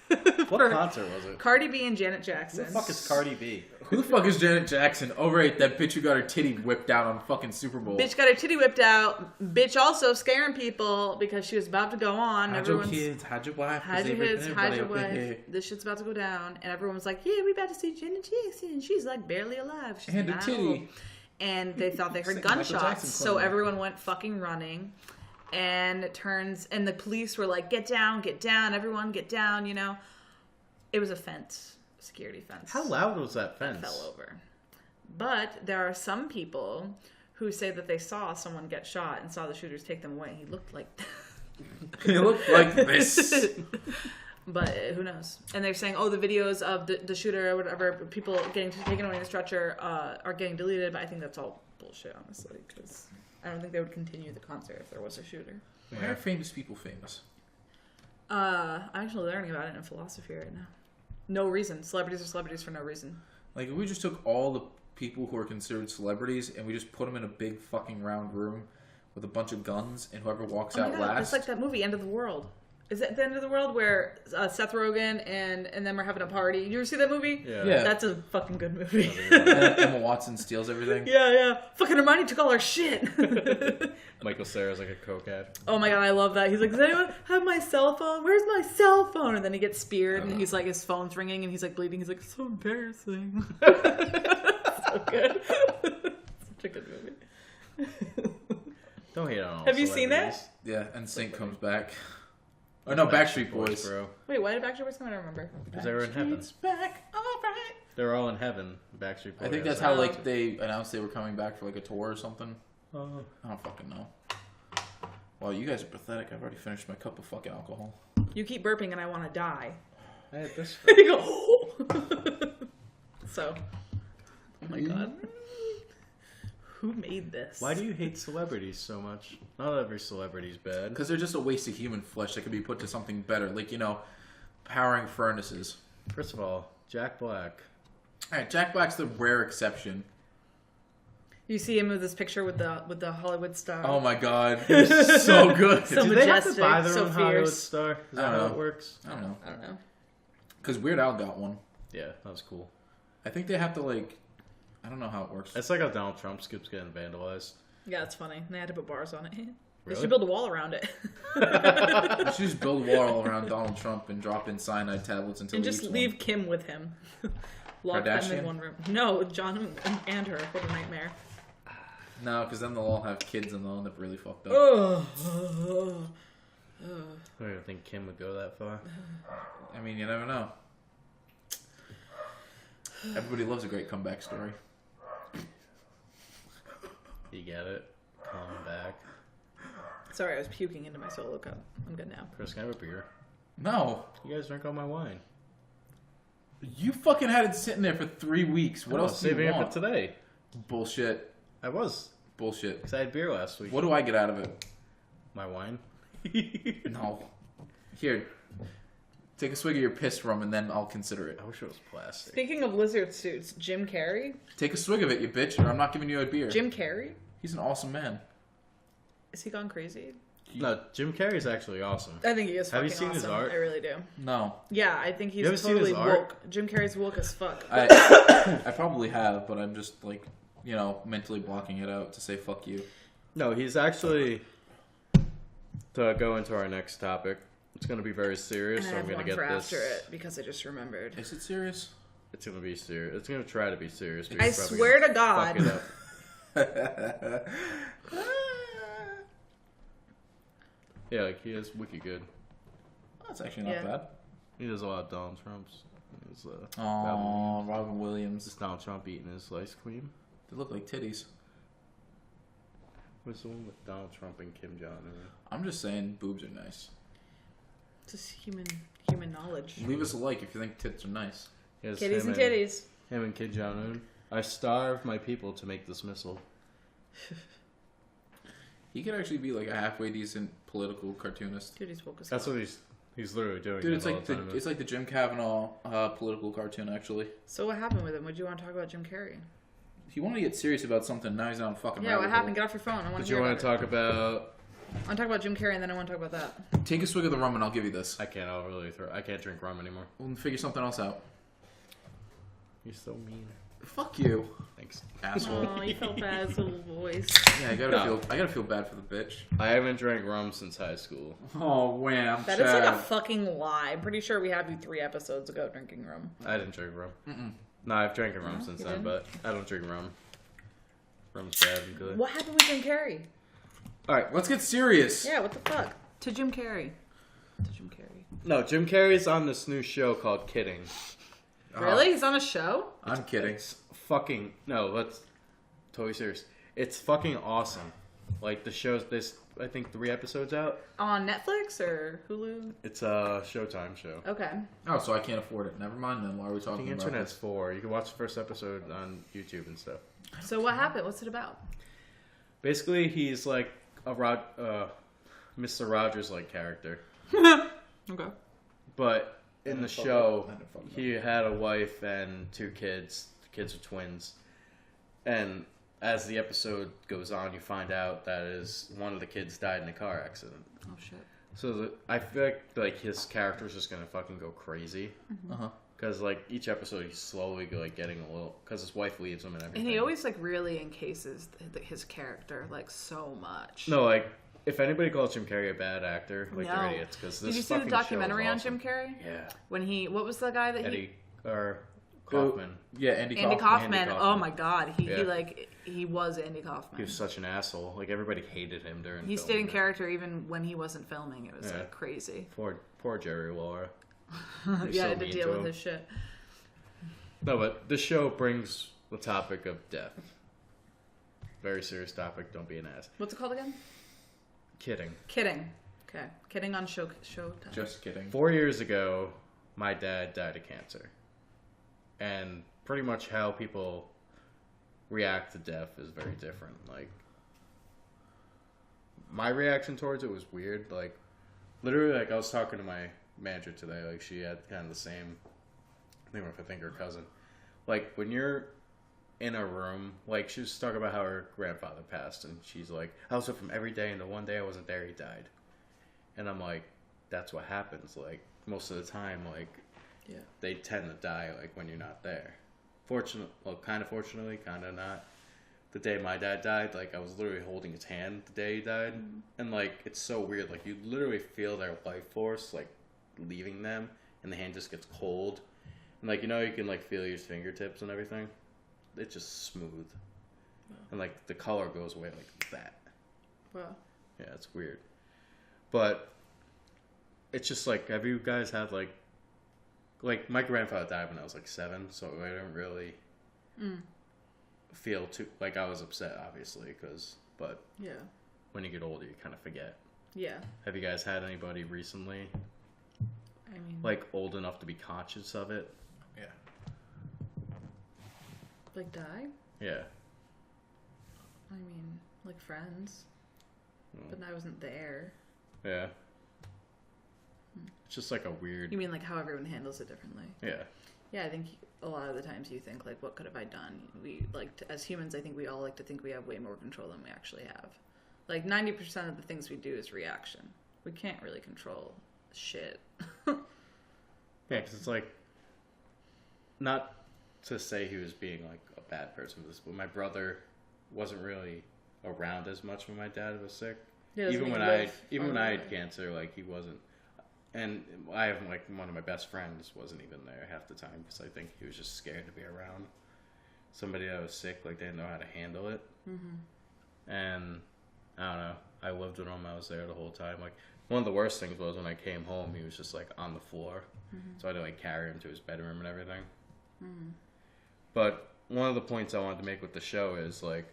What for concert was it? Cardi B and Janet Who Jackson. the fuck is Cardi B? Who the fuck is Janet Jackson? Oh, right, that bitch who got her titty whipped out on fucking Super Bowl. Bitch got her titty whipped out. Bitch also scaring people because she was about to go on. Hide your kids, hide your wife. 'cause Hide they your ripping kids, hide your everybody up in wife. here. This shit's about to go down. And everyone was like, yeah, we about to see Janet Jackson. And she's like barely alive. She's And a not titty. old. And they thought they heard Sing Michael Jackson gunshots. So clone. everyone went fucking running. And it turns, and the police were like, get down, everyone get down, you know. It was a fence, security fence. How loud was that That fence? fell over. But there are some people who say that they saw someone get shot and saw the shooters take them away. He looked like They look like this. But who knows? And they're saying, oh, the videos of the shooter or whatever, people getting taken away in the stretcher are getting deleted. But I think that's all bullshit, honestly, because I don't think they would continue the concert if there was a shooter. Why are famous people famous? I'm actually learning about it in philosophy right now. No reason. Celebrities are celebrities for no reason. Like, if we just took all the people who are considered celebrities and we just put them in a big fucking round room with a bunch of guns, and whoever walks Oh my out God, last. it's like that movie, End of the World. Is it the End of the World where Seth Rogen and them are having a party? You ever see that movie? Yeah. Yeah. That's a fucking good movie. And Emma Watson steals everything. Yeah. Fucking Hermione took all our shit. Michael Cera's like a coke ad. Oh my God, I love that. He's like, does anyone have my cell phone? Where's my cell phone? And then he gets speared and he's like, his phone's ringing and he's like bleeding. He's like, so embarrassing. So good. Such a good movie. Don't hate on all Have you seen celebrities. Yeah, and Sync comes back. Oh no, Backstreet Boys. bro. Wait, why did Backstreet Boys come? I don't remember. Because they were in heaven. Backstreet's back, all right. They were all in heaven. Backstreet Boys. I think that's how like they announced they were coming back for like a tour or something. I don't fucking know. Well, you guys are pathetic. I've already finished my cup of fucking alcohol. You keep burping and I want to die. I had this. You go, so, oh my God. Who made this? Why do you hate celebrities so much? Not every celebrity's bad. Because they're just a waste of human flesh that could be put to something better, like, you know, powering furnaces. First of all, Jack Black. All right, Jack Black's the rare exception. You see him with this picture with the Hollywood star. Oh my God, he's so good. So Do they have to majestic, buy their so own Hollywood fierce. star? Is I that don't how know. it works? I don't know. I don't know. Because Weird Al got one. Yeah, that was cool. I think they have to like, I don't know how it works. It's like how Donald Trump keeps getting vandalized. Yeah, it's funny. They had to put bars on it. They should build a wall around it. You should just build a wall around Donald Trump and drop in cyanide tablets until and just leave Kim with him. Lock them in one room. No, John and her. What a nightmare. No, because then they'll all have kids and they'll end up really fucked up. I don't think Kim would go that far. I mean, you never know. Everybody loves a great comeback story. You get it? Calm back. Sorry, I was puking into my solo cup. I'm good now. Chris, can I have a beer? No. You guys drink all my wine. You fucking had it sitting there for 3 weeks. What else do you want? It for today. Bullshit. I was. Bullshit. Because I had beer last week. What do I get out of it? My wine? No. Here. Take a swig of your piss rum and then I'll consider it. I wish it was plastic. Speaking of lizard suits, Jim Carrey? Take a swig of it, you bitch, or I'm not giving you a beer. Jim Carrey? He's an awesome man. Is he gone crazy? No, Jim Carrey's actually awesome. I think he is fucking Have you seen awesome. his art? I really do. No. Yeah, I think he's You ever seen totally his art? woke. Jim Carrey's woke as fuck. I probably have, but I'm just like, mentally blocking it out to say fuck you. No, he's actually, to go into our next topic, it's going to be very serious, And so I I'm have going to one get for this. after it because I just remembered. Is it serious? It's going to be serious. It's going to try to be serious. but I he's probably swear gonna to God. fuck it up. Yeah, like he is wicked good. That's actually not bad. He does a lot of Donald Trumps. Robin Williams. Just Donald Trump eating his ice cream. They look like titties. What's the one with Donald Trump and Kim Jong-un? I'm just saying boobs are nice. Just human knowledge. Leave us a like if you think tits are nice. Yes, Kitties and titties. Him and Kim Jong-un. I starve my people to make this missile. He could actually be like a halfway decent political cartoonist. Dude, he's woke as That's fuck. what he's literally doing. Dude, it's all like the time. it's like the Jim Kavanaugh political cartoon actually. So what happened with him? Would you want to talk about Jim Carrey? He wanted to get serious about something, now he's on fucking Yeah, what happened? Get off your phone. I want Did to you hear want about to talk about? I want to talk about Jim Carrey and then I want to talk about that. Take a swig of the rum and I'll give you this. I can't. I'll really throw. I can't drink rum anymore. We'll figure something else out. You're so mean. Fuck you. Thanks. Asshole. Oh, you felt bad, his little voice. Yeah, I gotta feel bad for the bitch. I haven't drank rum since high school. Oh, wham. That is like a fucking lie. I'm pretty sure we had you 3 episodes ago drinking rum. I didn't drink rum. No, I've drank rum since then, but I don't drink rum. Rum's bad and good. What happened with Jim Carrey? Alright, let's get serious. Yeah, what the fuck? To Jim Carrey. No, Jim Carrey's on this new show called Kidding. Really? He's on a show? I'm kidding. It's fucking no. Let's totally serious. It's fucking awesome. Like the show's this. I think 3 episodes out. On Netflix or Hulu? It's a Showtime show. Okay. Oh, so I can't afford it. Never mind then. Why are we talking The about internet's this? for. You can watch the first episode on YouTube and stuff. So what happened? What's it about? Basically, he's like a Mr. Rogers like character. Okay. But in the show, he had a wife and 2 kids. The kids are twins. And as the episode goes on, you find out that one of the kids died in a car accident. Oh shit. So I feel like his character's just gonna fucking go crazy. Because like each episode, he's slowly getting a little. Because his wife leaves him and everything. And he always really encases his character so much. No, if anybody calls Jim Carrey a bad actor, No. they're idiots. Because Did you see the documentary on Jim Carrey? Yeah. What was the guy that Eddie or Kaufman. Yeah, Andy Andy Kaufman. Andy Kaufman. Oh my god, he was Andy Kaufman. He was such an asshole. Like everybody hated him during. He stayed in character even when he wasn't filming. It was crazy. Poor Jerry Lawler. Yeah, so had to mean deal to with him. his shit. No, but this show brings the topic of death. Very serious topic. Don't be an ass. What's it called again? Kidding. Kidding. Okay, kidding on Showtime. Just kidding. 4 years ago, my dad died of cancer. And pretty much how people react to death is very different. Like, my reaction towards it was weird. Like, literally, I was talking to my manager today. Like, she had kind of the same thing with, I think, her cousin. Like, when you're in a room, like, she was talking about how her grandfather passed, and she's like, I was with him every day, and the one day I wasn't there, he died. And I'm like, that's what happens. Like, most of the time, like, they tend to die, like, when you're not there. Kind of fortunately, kind of not. the day my dad died, like I was literally holding his hand the day he died, and like it's so weird. Like you literally feel their life force like leaving them, and the hand just gets cold, and like you can like feel your fingertips and everything. It's just smooth, and like the color goes away like that. Wow. Yeah, it's weird, but it's just like, have you guys had like my grandfather died when I was like 7, so I didn't really feel too like I was upset, obviously, but yeah, when you get older, you kind of forget. Yeah. Have you guys had anybody recently, I mean, like old enough to be conscious of it? Yeah. like die? Yeah. I mean, like friends, but I wasn't there. Yeah. It's just like a weird. You mean like how everyone handles it differently? Yeah. Yeah, I think a lot of the times you think like, what could have I done? We like as humans, I think we all like to think we have way more control than we actually have. Like 90% of the things we do is reaction. We can't really control shit. Yeah, because it's like, not to say he was being like a bad person with this, but my brother wasn't really around as much when my dad was sick. Yeah, even when I had cancer, like he wasn't. And I have like one of my best friends wasn't even there half the time because I think he was just scared to be around somebody that was sick. Like they didn't know how to handle it. Mm-hmm. And I don't know. I lived with him. I was there the whole time. Like one of the worst things was when I came home, he was just like on the floor, so I had to like carry him to his bedroom and everything. Mm-hmm. But one of the points I wanted to make with the show is like,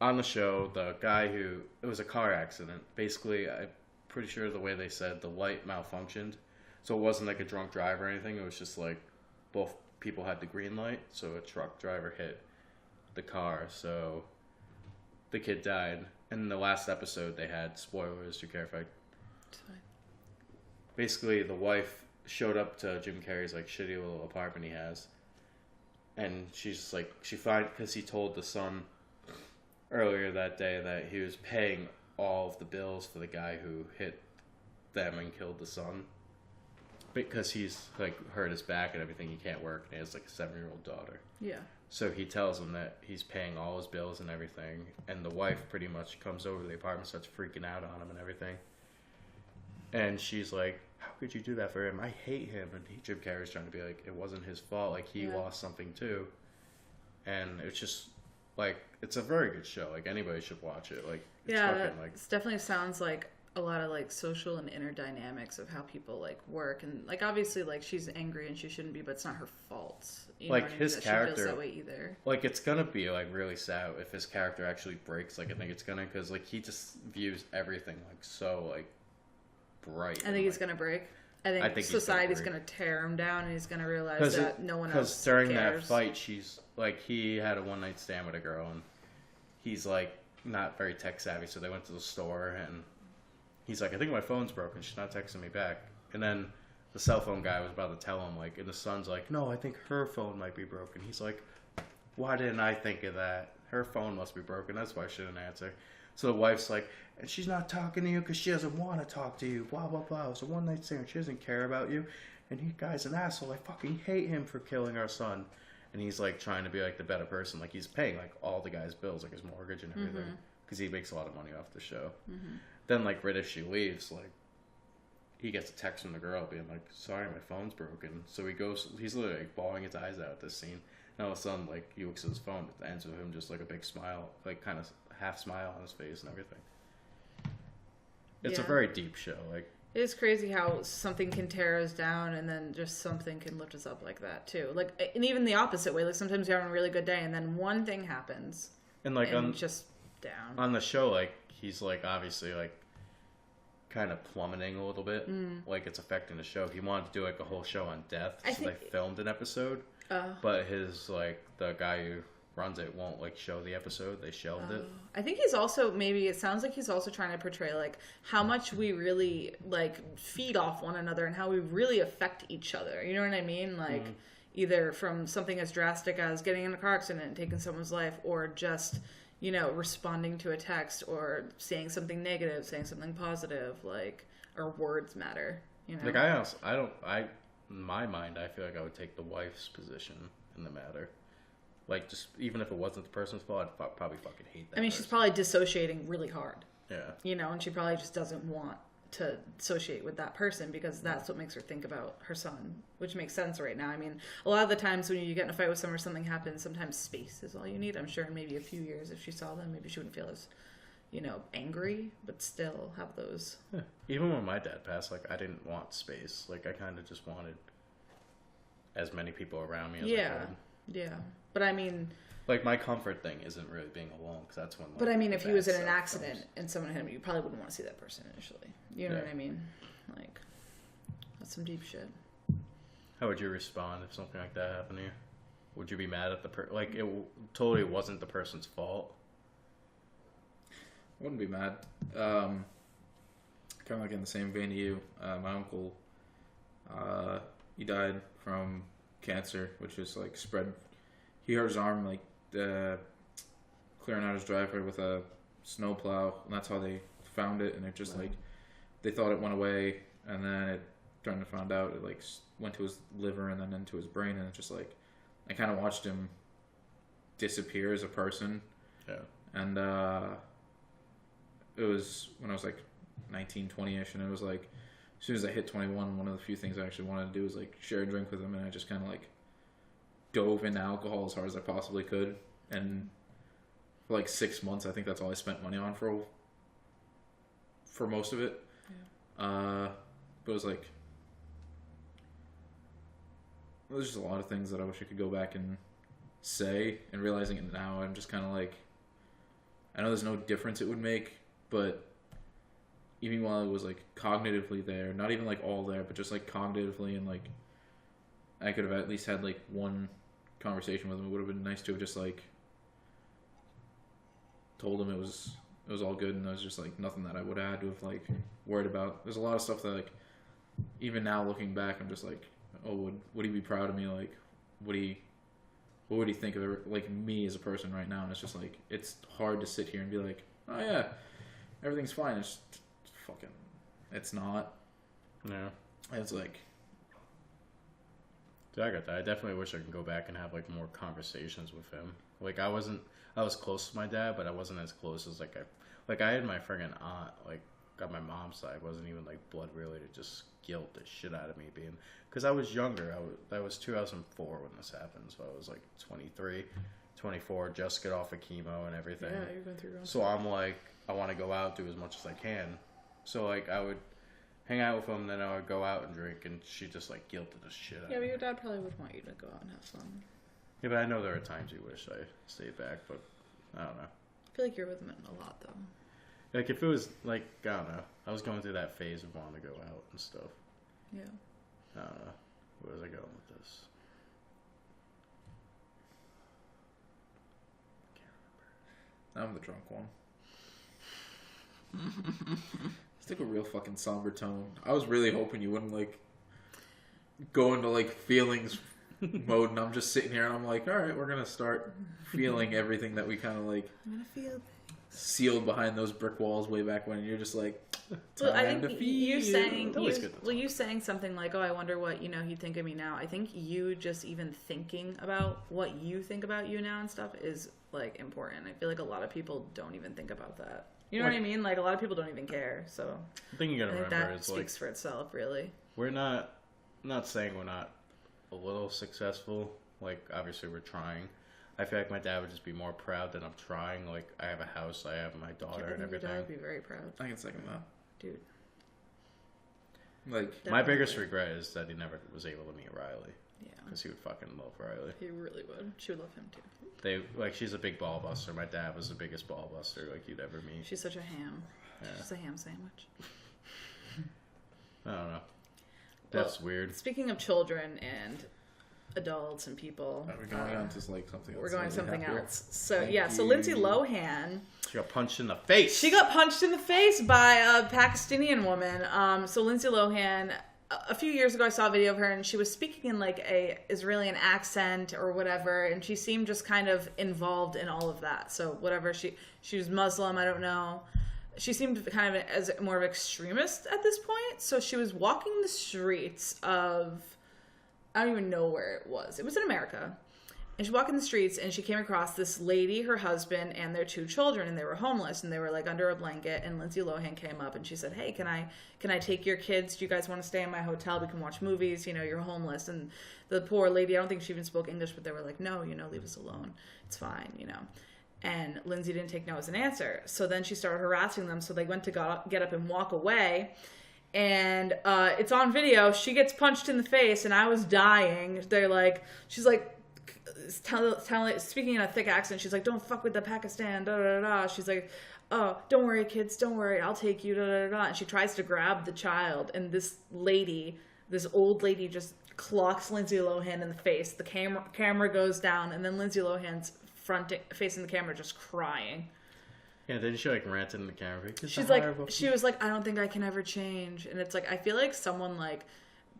on the show, the guy it was a car accident. Basically, I'm pretty sure the way they said the light malfunctioned, so it wasn't like a drunk driver or anything. It was just like both people had the green light, so a truck driver hit the car, so the kid died. And in the last episode, they had spoilers. Do you care if I? It's fine. Basically, the wife showed up to Jim Carrey's like shitty little apartment he has, and she's just like because he told the son earlier that day that he was paying all of the bills for the guy who hit them and killed the son because he's like hurt his back and everything. He can't work and he has like a 7-year-old daughter. Yeah. So he tells him that he's paying all his bills and everything, and the wife pretty much comes over to the apartment, starts freaking out on him and everything. And she's like, "How could you do that for him? I hate him." And Jim Carrey's trying to be like, it wasn't his fault. Like he lost something too. And it's just like, it's a very good show. Like anybody should watch it. Like it's fucking, like, it definitely sounds like a lot of like social and inner dynamics of how people like work, and like obviously like she's angry and she shouldn't be, but it's not her fault. You like know what his I mean? character she feels that way either. Like it's gonna be like really sad if his character actually breaks. Like I think it's gonna, because like he just views everything like so like bright. I think he's gonna break. I think society's gonna tear him down, and he's gonna realize that no one else cares. Because during that fight, she's like, he had a one-night stand with a girl, and he's like not very tech savvy, so they went to the store, and he's like, "I think my phone's broken. She's not texting me back." And then the cell phone guy was about to tell him, like, and the son's like, "No, I think her phone might be broken." He's like, "Why didn't I think of that? Her phone must be broken. That's why I shouldn't answer." So the wife's like, "And she's not talking to you because she doesn't want to talk to you, blah, blah, blah. It's a one-night stand. She doesn't care about you. And he guy's an asshole. I fucking hate him for killing our son." And he's like trying to be like the better person. Like he's paying like all the guy's bills, like his mortgage and everything, because he makes a lot of money off the show. Then like right as she leaves, like he gets a text from the girl being like, "Sorry, my phone's broken." So he goes, he's literally like bawling his eyes out at this scene. And all of a sudden, like he looks at his phone, it ends with him just like a big smile, like kind of half smile on his face and everything. It's a very deep show. Like it is crazy how something can tear us down, and then just something can lift us up like that too. Like, and even the opposite way. Like sometimes you're having a really good day, and then one thing happens, and like and just down. On the show, like he's like obviously like kind of plummeting a little bit. Like it's affecting the show. He wanted to do like a whole show on death, so they filmed an episode. But his like the guy who runs it won't like show the episode. They shelved it. I think he's also, maybe it sounds like he's also trying to portray like how much we really like feed off one another and how we really affect each other. You know what I mean? Like either from something as drastic as getting in a car accident and taking someone's life, or just, you know, responding to a text, or saying something negative, saying something positive. Like our words matter. You know. Like in my mind, I feel like I would take the wife's position in the matter. Like, just even if it wasn't the person's fault, I'd probably fucking hate that. I mean, person. she's probably dissociating really hard. Yeah. You know, and she probably just doesn't want to associate with that person because that's what makes her think about her son, which makes sense right now. I mean, a lot of the times when you get in a fight with someone or something happens, sometimes space is all you need. I'm sure in maybe a few years if she saw them, maybe she wouldn't feel as, you know, angry, but still have those. Yeah. Even when my dad passed, like, I didn't want space. Like, I kind of just wanted as many people around me as I could. Yeah. But I mean... Like, my comfort thing isn't really being alone, because that's when... Like, but I mean, if he was in an accident and someone hit him, you probably wouldn't want to see that person initially. You know what I mean? Like, that's some deep shit. How would you respond if something like that happened to you? Would you be mad at the person? Like, it totally wasn't the person's fault. I wouldn't be mad. Kind of like in the same vein to you. My uncle, he died from cancer, which is like spread. He hurt his arm like clearing out his driveway with a snowplow, and that's how they found it. And it just like they thought it went away, and then it turned to find out it like went to his liver and then into his brain, and it just like I kind of watched him disappear as a person. Yeah. And it was when I was like 19, 20-ish, and it was like as soon as I hit 21, one of the few things I actually wanted to do was like share a drink with him, and I just kind of like dove into alcohol as hard as I possibly could, and for like 6 months, I think that's all I spent money on for most of it. Yeah. But it was like there's just a lot of things that I wish I could go back and say, and realizing it now, I'm just kind of like, I know there's no difference it would make, but even while it was like cognitively there, not even like all there, but just like cognitively, and like I could have at least had like one conversation with him. It would have been nice to have just like told him it was all good, and there was just like nothing that I would have had to have like worried about. There's a lot of stuff that like even now looking back, I'm just like, oh, would he be proud of me? Like, what would he think of it, like me as a person right now? And it's just like it's hard to sit here and be like, oh yeah, everything's fine. It's fucking, it's not. Yeah. It's like. Yeah, I got that. I definitely wish I could go back and have like more conversations with him. Like I was close to my dad, but I wasn't as close as I had my friggin' aunt, like got my mom's side, wasn't even like blood related, just guilt the shit out of me being, because I was younger. That was 2004 when this happened, so I was like 23, 24, just get off of chemo and everything. Yeah, you're going through your own So I'm like, I want to go out, do as much as I can. So like I would hang out with him, then I would go out and drink, and she just like guilted the shit out of me. Yeah, but your dad probably would want you to go out and have fun. Yeah, but I know there are times you wish I stayed back, but I don't know. I feel like you're with him a lot, though. Like, if it was, like, I don't know. I was going through that phase of wanting to go out and stuff. Yeah. I don't know. Where was I going with this? I can't remember. I'm the drunk one. It's like a real fucking somber tone. I was really hoping you wouldn't, like, go into, like, feelings mode, and I'm just sitting here, and I'm like, alright, we're gonna start feeling everything that we kind of, like, I'm gonna feel sealed behind those brick walls way back when, and you're just like, well, I think you saying something like, oh, I wonder what, he'd think of me now. I think you just even thinking about what you think about you now and stuff is, like, important. I feel like a lot of people don't even think about that. You know what I mean? Like, a lot of people don't even care, so The thing you gotta remember that is, speaks like, for itself, really. we're not saying we're not a little successful. Like, obviously we're trying. I feel like my dad would just be more proud that I'm trying. Like, I have a house, I have my daughter and everything. Your dad would be very proud. I can second that. Dude. Like, my biggest regret is that he never was able to meet Riley. Yeah. Because he would fucking love Riley. He really would. She would love him, too. She's a big ball buster. My dad was the biggest ball buster, like, you'd ever meet. She's such a ham. Yeah. She's a ham sandwich. I don't know. That's weird. Speaking of children and adults and people, are we going on to like something else? We're going to something else. So Thank so you. Lindsay Lohan, She got punched in the face. she got punched in the face by a Pakistani woman. So Lindsay Lohan, a few years ago, I saw a video of her, and she was speaking in like a Israeli accent or whatever, and she seemed just kind of involved in all of that. So whatever, she was Muslim, I don't know. She seemed kind of as more of an extremist at this point. So she was walking the streets of, I don't even know where it was. It was in America. And she's walking the streets, and she came across this lady, her husband, and their 2 children, and they were homeless, and they were like under a blanket. And Lindsay Lohan came up, and she said, "Hey, can I take your kids? Do you guys want to stay in my hotel? We can watch movies. You know, you're homeless." And the poor lady, I don't think she even spoke English, but they were like, "No, you know, leave us alone. It's fine, you know." And Lindsay didn't take no as an answer. So then she started harassing them. So they went to get up and walk away. And it's on video. She gets punched in the face, and I was dying. She's like, speaking in a thick accent, she's like, "Don't fuck with the Pakistan, da da da." She's like, "Oh, don't worry, kids, don't worry, I'll take you, da da da." And she tries to grab the child, and this old lady, just clocks Lindsay Lohan in the face. The camera goes down, and then Lindsay Lohan's facing the camera, just crying. Yeah, then she like ranted in the camera. She was like, "I don't think I can ever change," and it's like I feel like someone like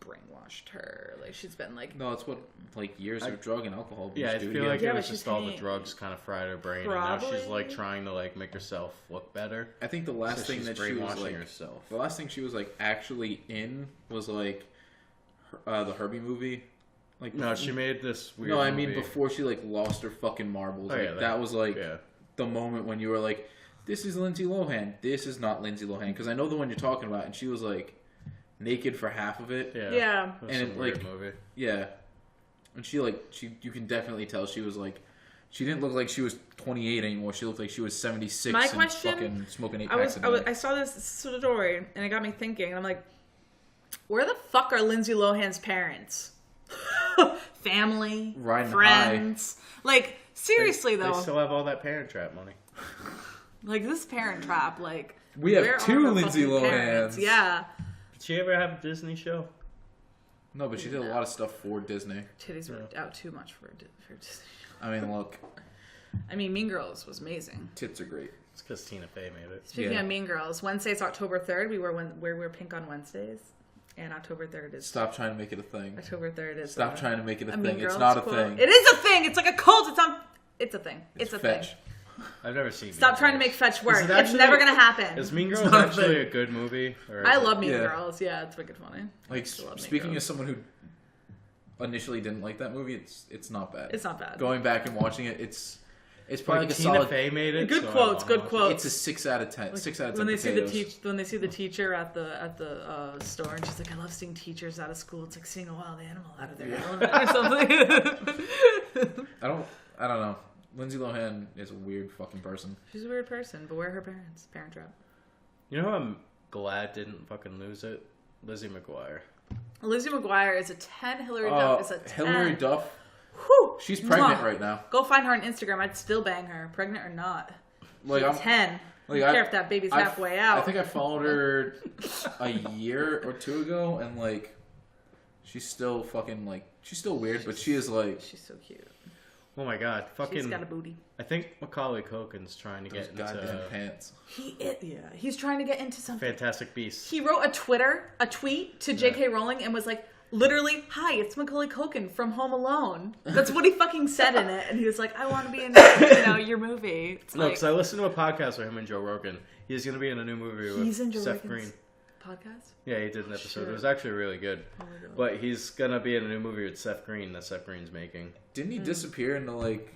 brainwashed her. Like she's been like, no, it's what like years of drug and alcohol abuse. Yeah, I feel like it was just all the paying. drugs kind of fried her brain, Probably. and now she's like trying to like make herself look better. I think the last thing that she was like, herself. the last thing she was like actually in was like the Herbie movie. Like no, she made this weird. No, I movie. mean before she like lost her fucking marbles. Oh, like, yeah, that was like the moment when you were like, "This is Lindsay Lohan. This is not Lindsay Lohan." Because I know the one you're talking about, and she was like naked for half of it. Yeah. It was and like movie. Yeah, and she you can definitely tell she was like, she didn't look like she was 28 anymore. She looked like she was 76. My and question, fucking smoking 8 packs a day. I saw this story, and it got me thinking. And I'm like, where the fuck are Lindsay Lohan's parents? Family, friends. Like seriously though, they still have all that Parent Trap money. Like this Parent Trap, like we have 2 Lindsay Lohans. Yeah. Did she ever have a Disney show? No, but she did a lot of stuff for Disney. Titties worked out too much for Disney. I mean, look. I mean, Mean Girls was amazing. Tits are great. It's because Tina Fey made it. Speaking of Mean Girls, Wednesday's October 3rd. We wear pink on Wednesdays, and October 3rd is. Stop trying to make it a thing. October 3rd is. Stop trying to make it a thing. Mean It's not a quote. thing. It is a thing. It's like a cult. It's a thing. It's a fetch. thing. I've never seen. Stop trying to make fetch work. Actually, it's never gonna happen. Is Mean Girls actually a good movie? I love Mean Girls. Yeah, it's wicked funny. Like speaking as someone who initially didn't like that movie, it's not bad. It's not bad. Going back and watching it, it's probably like a Tina solid. Fey made it. Good quotes. Good quotes. It's a 6 out of 10. 6 out of 10. When they see the teacher at the store, and she's like, "I love seeing teachers out of school. It's like seeing a wild animal out of their element or something." I don't know. Lindsay Lohan is a weird fucking person. She's a weird person, but where are her parents? Parent Trap. You know who I'm glad didn't fucking lose it? Lizzie McGuire. Lizzie McGuire is a 10. Hilary Duff is a 10. Hilary Duff. Whew. She's pregnant right now. Go find her on Instagram. I'd still bang her, pregnant or not. Like She's 10. I don't care if that baby's halfway out. I think I followed her a year or 2 ago, and like, she's still fucking like, she's still weird, but she is like, she's so cute. Oh my god, fucking! She's got a booty. I think Macaulay Culkin's trying to get into goddamn pants. He's trying to get into something. Fantastic Beasts. He wrote a tweet to J.K. Rowling and was like, literally, "Hi, it's Macaulay Culkin from Home Alone." That's what he fucking said in it, and he was like, "I want to be in your movie." It's no, because I listened to a podcast with him and Joe Rogan. He's going to be in a new movie with Seth Green. Podcast? Yeah, he did an episode. It was actually really good. Oh my God. But he's gonna be in a new movie with Seth Green that Seth Green's making. Didn't he disappear into like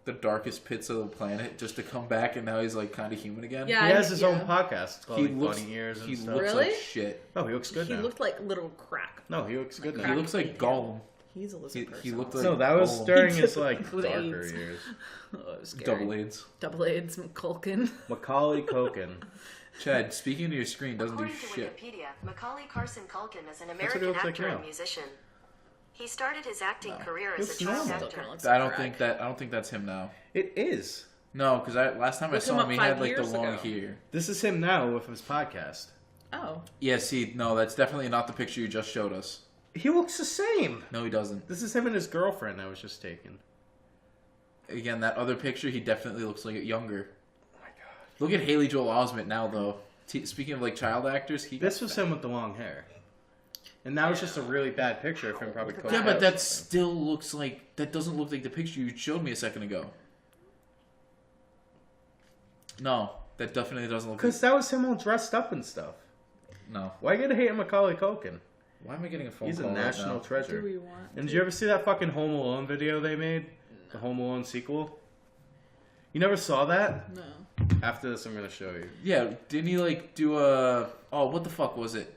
the darkest pits of the planet just to come back, and now he's like kind of human again? Yeah, he has his own podcast. It's called Funny Ears and he stuff. looks like shit. Oh, he looks good now. He looked like little crack. No, he looks good now. He looks like Gollum. He's a lizard person. He looked like no, that was during his like with darker AIDS. years. Oh, it was scary. Double AIDS. Culkin. Macaulay Culkin. Chad, speaking to your screen doesn't do shit. According to Wikipedia, Macaulay Carson Culkin is an American actor and musician. He started his acting career as a child actor. I don't think that's him now. It is. No, because last time I saw him, he had like the long hair. This is him now with his podcast. Oh. Yeah, see, no, that's definitely not the picture you just showed us. He looks the same. No, he doesn't. This is him and his girlfriend I was just taking. Again, that other picture, he definitely looks like younger. Oh my god. Look at Haley Joel Osment now, though. Speaking of like child actors, this was him with the long hair. And now it's just a really bad picture of him probably. Yeah, but that still looks like, that doesn't look like the picture you showed me a second ago. No, that definitely doesn't look. Because that was him all dressed up and stuff. No. Why get a hate on Macaulay Culkin? Why am I getting a phone He's call? He's a national treasure. What do we want? And did you ever see that fucking Home Alone video they made? The Home Alone sequel. You never saw that? No. After this, I'm gonna show you. Yeah, didn't he like do a? Oh, what the fuck was it?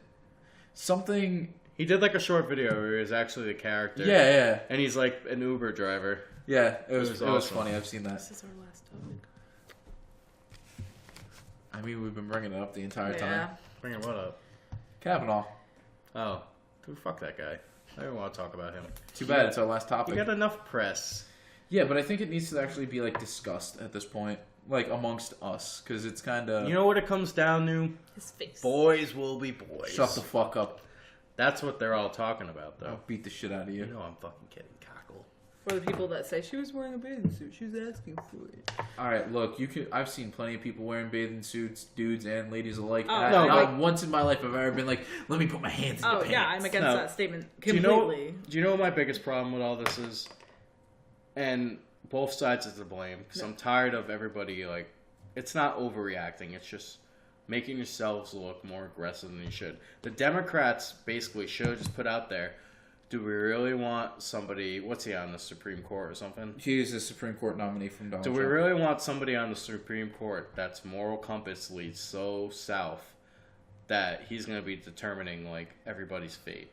Something. He did like a short video where he was actually the character. Yeah, yeah. And he's like an Uber driver. Yeah, it was awesome. funny. I've seen that. This is our last topic. I mean, we've been bringing it up the entire time. Bringing what up? Kavanaugh. Oh, dude, fuck that guy. I don't want to talk about him. Too bad. It's our last topic. You got enough press. Yeah, but I think it needs to actually be like discussed at this point, like amongst us, because it's kind of. You know what it comes down to? His face. Boys will be boys. Shut the fuck up. That's what they're all talking about, though. I'll beat the shit out of you. You know I'm fucking kidding, cockle. For the people that say she was wearing a bathing suit, she was asking for it. All right, look, you can. I've seen plenty of people wearing bathing suits, dudes and ladies alike. Oh, and no, not once in my life have I ever been like, "Let me put my hands in your pants." Yeah, I'm against that statement Do completely. you know what my biggest problem with all this is? And both sides is to blame because I'm tired of everybody like. It's not overreacting. It's just making yourselves look more aggressive than you should. The Democrats basically should just put out there. Do we really want somebody? What's he on the Supreme Court or something? He's a Supreme Court nominee from Donald Do Trump. we really want somebody on the Supreme Court that's moral compass leads so south that he's going to be determining like everybody's fate?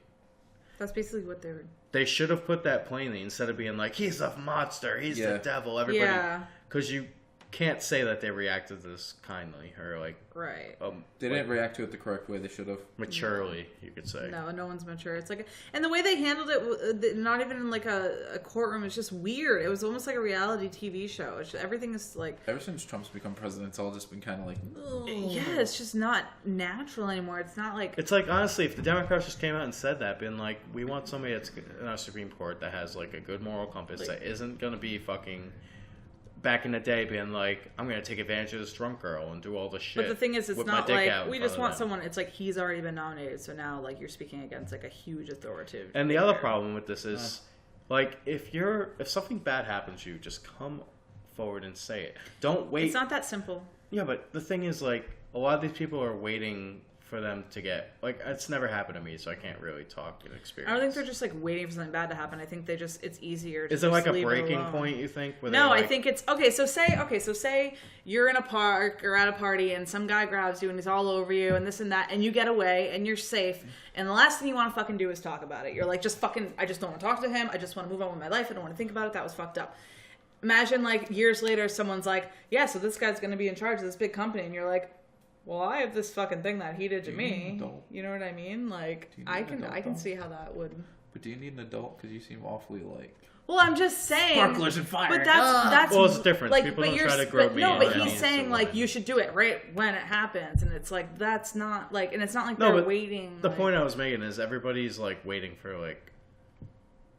That's basically what they were. They should have put that plainly instead of being like, he's a monster, he's the devil, everybody. Yeah. Because you can't say that they reacted to this kindly or like Right. They didn't react to it the correct way. They should have. maturely, you could say. No one's mature. It's like, and the way they handled it, not even in like a courtroom, it's just weird. It was almost like a reality TV show. It's just, everything is like. Ever since Trump's become president, it's all just been kind of like. Yeah, it's just not natural anymore. It's not like. It's like, honestly, if the Democrats just came out and said that, being like, we want somebody that's in our Supreme Court that has like a good moral compass, that isn't going to be fucking. Back in the day, being like, I'm going to take advantage of this drunk girl and do all this shit. But the thing is, it's not like we just want someone. It's like he's already been nominated, so now like you're speaking against like a huge authoritative. And the other problem with this is, like, if something bad happens to you, just come forward and say it. Don't wait. It's not that simple. Yeah, but the thing is, like, a lot of these people are waiting for them to get, like, it's never happened to me, so I can't really talk in experience. I don't think they're just like waiting for something bad to happen. I think it's easier to. Is there like a breaking point, you think? No, I think it's okay. So say you're in a park or at a party and some guy grabs you and he's all over you and this and that, and you get away and you're safe, and the last thing you want to fucking do is talk about it. You're like, I just don't want to talk to him. I just want to move on with my life. I don't want to think about it. That was fucked up. Imagine like years later, someone's like, yeah, so this guy's going to be in charge of this big company, and you're like, well, I have this fucking thing that he did to me. You know what I mean? Like, I can see how that would. But do you need an adult? Because you seem awfully like. Well, I'm just saying. Sparklers and fire. But that's. Well, it's different. Like, people but don't you're, try to grow but, me. No, but in he's saying like you should do it right when it happens, and it's like that's not like, and it's not like they're waiting. The point I was making is everybody's like waiting for like,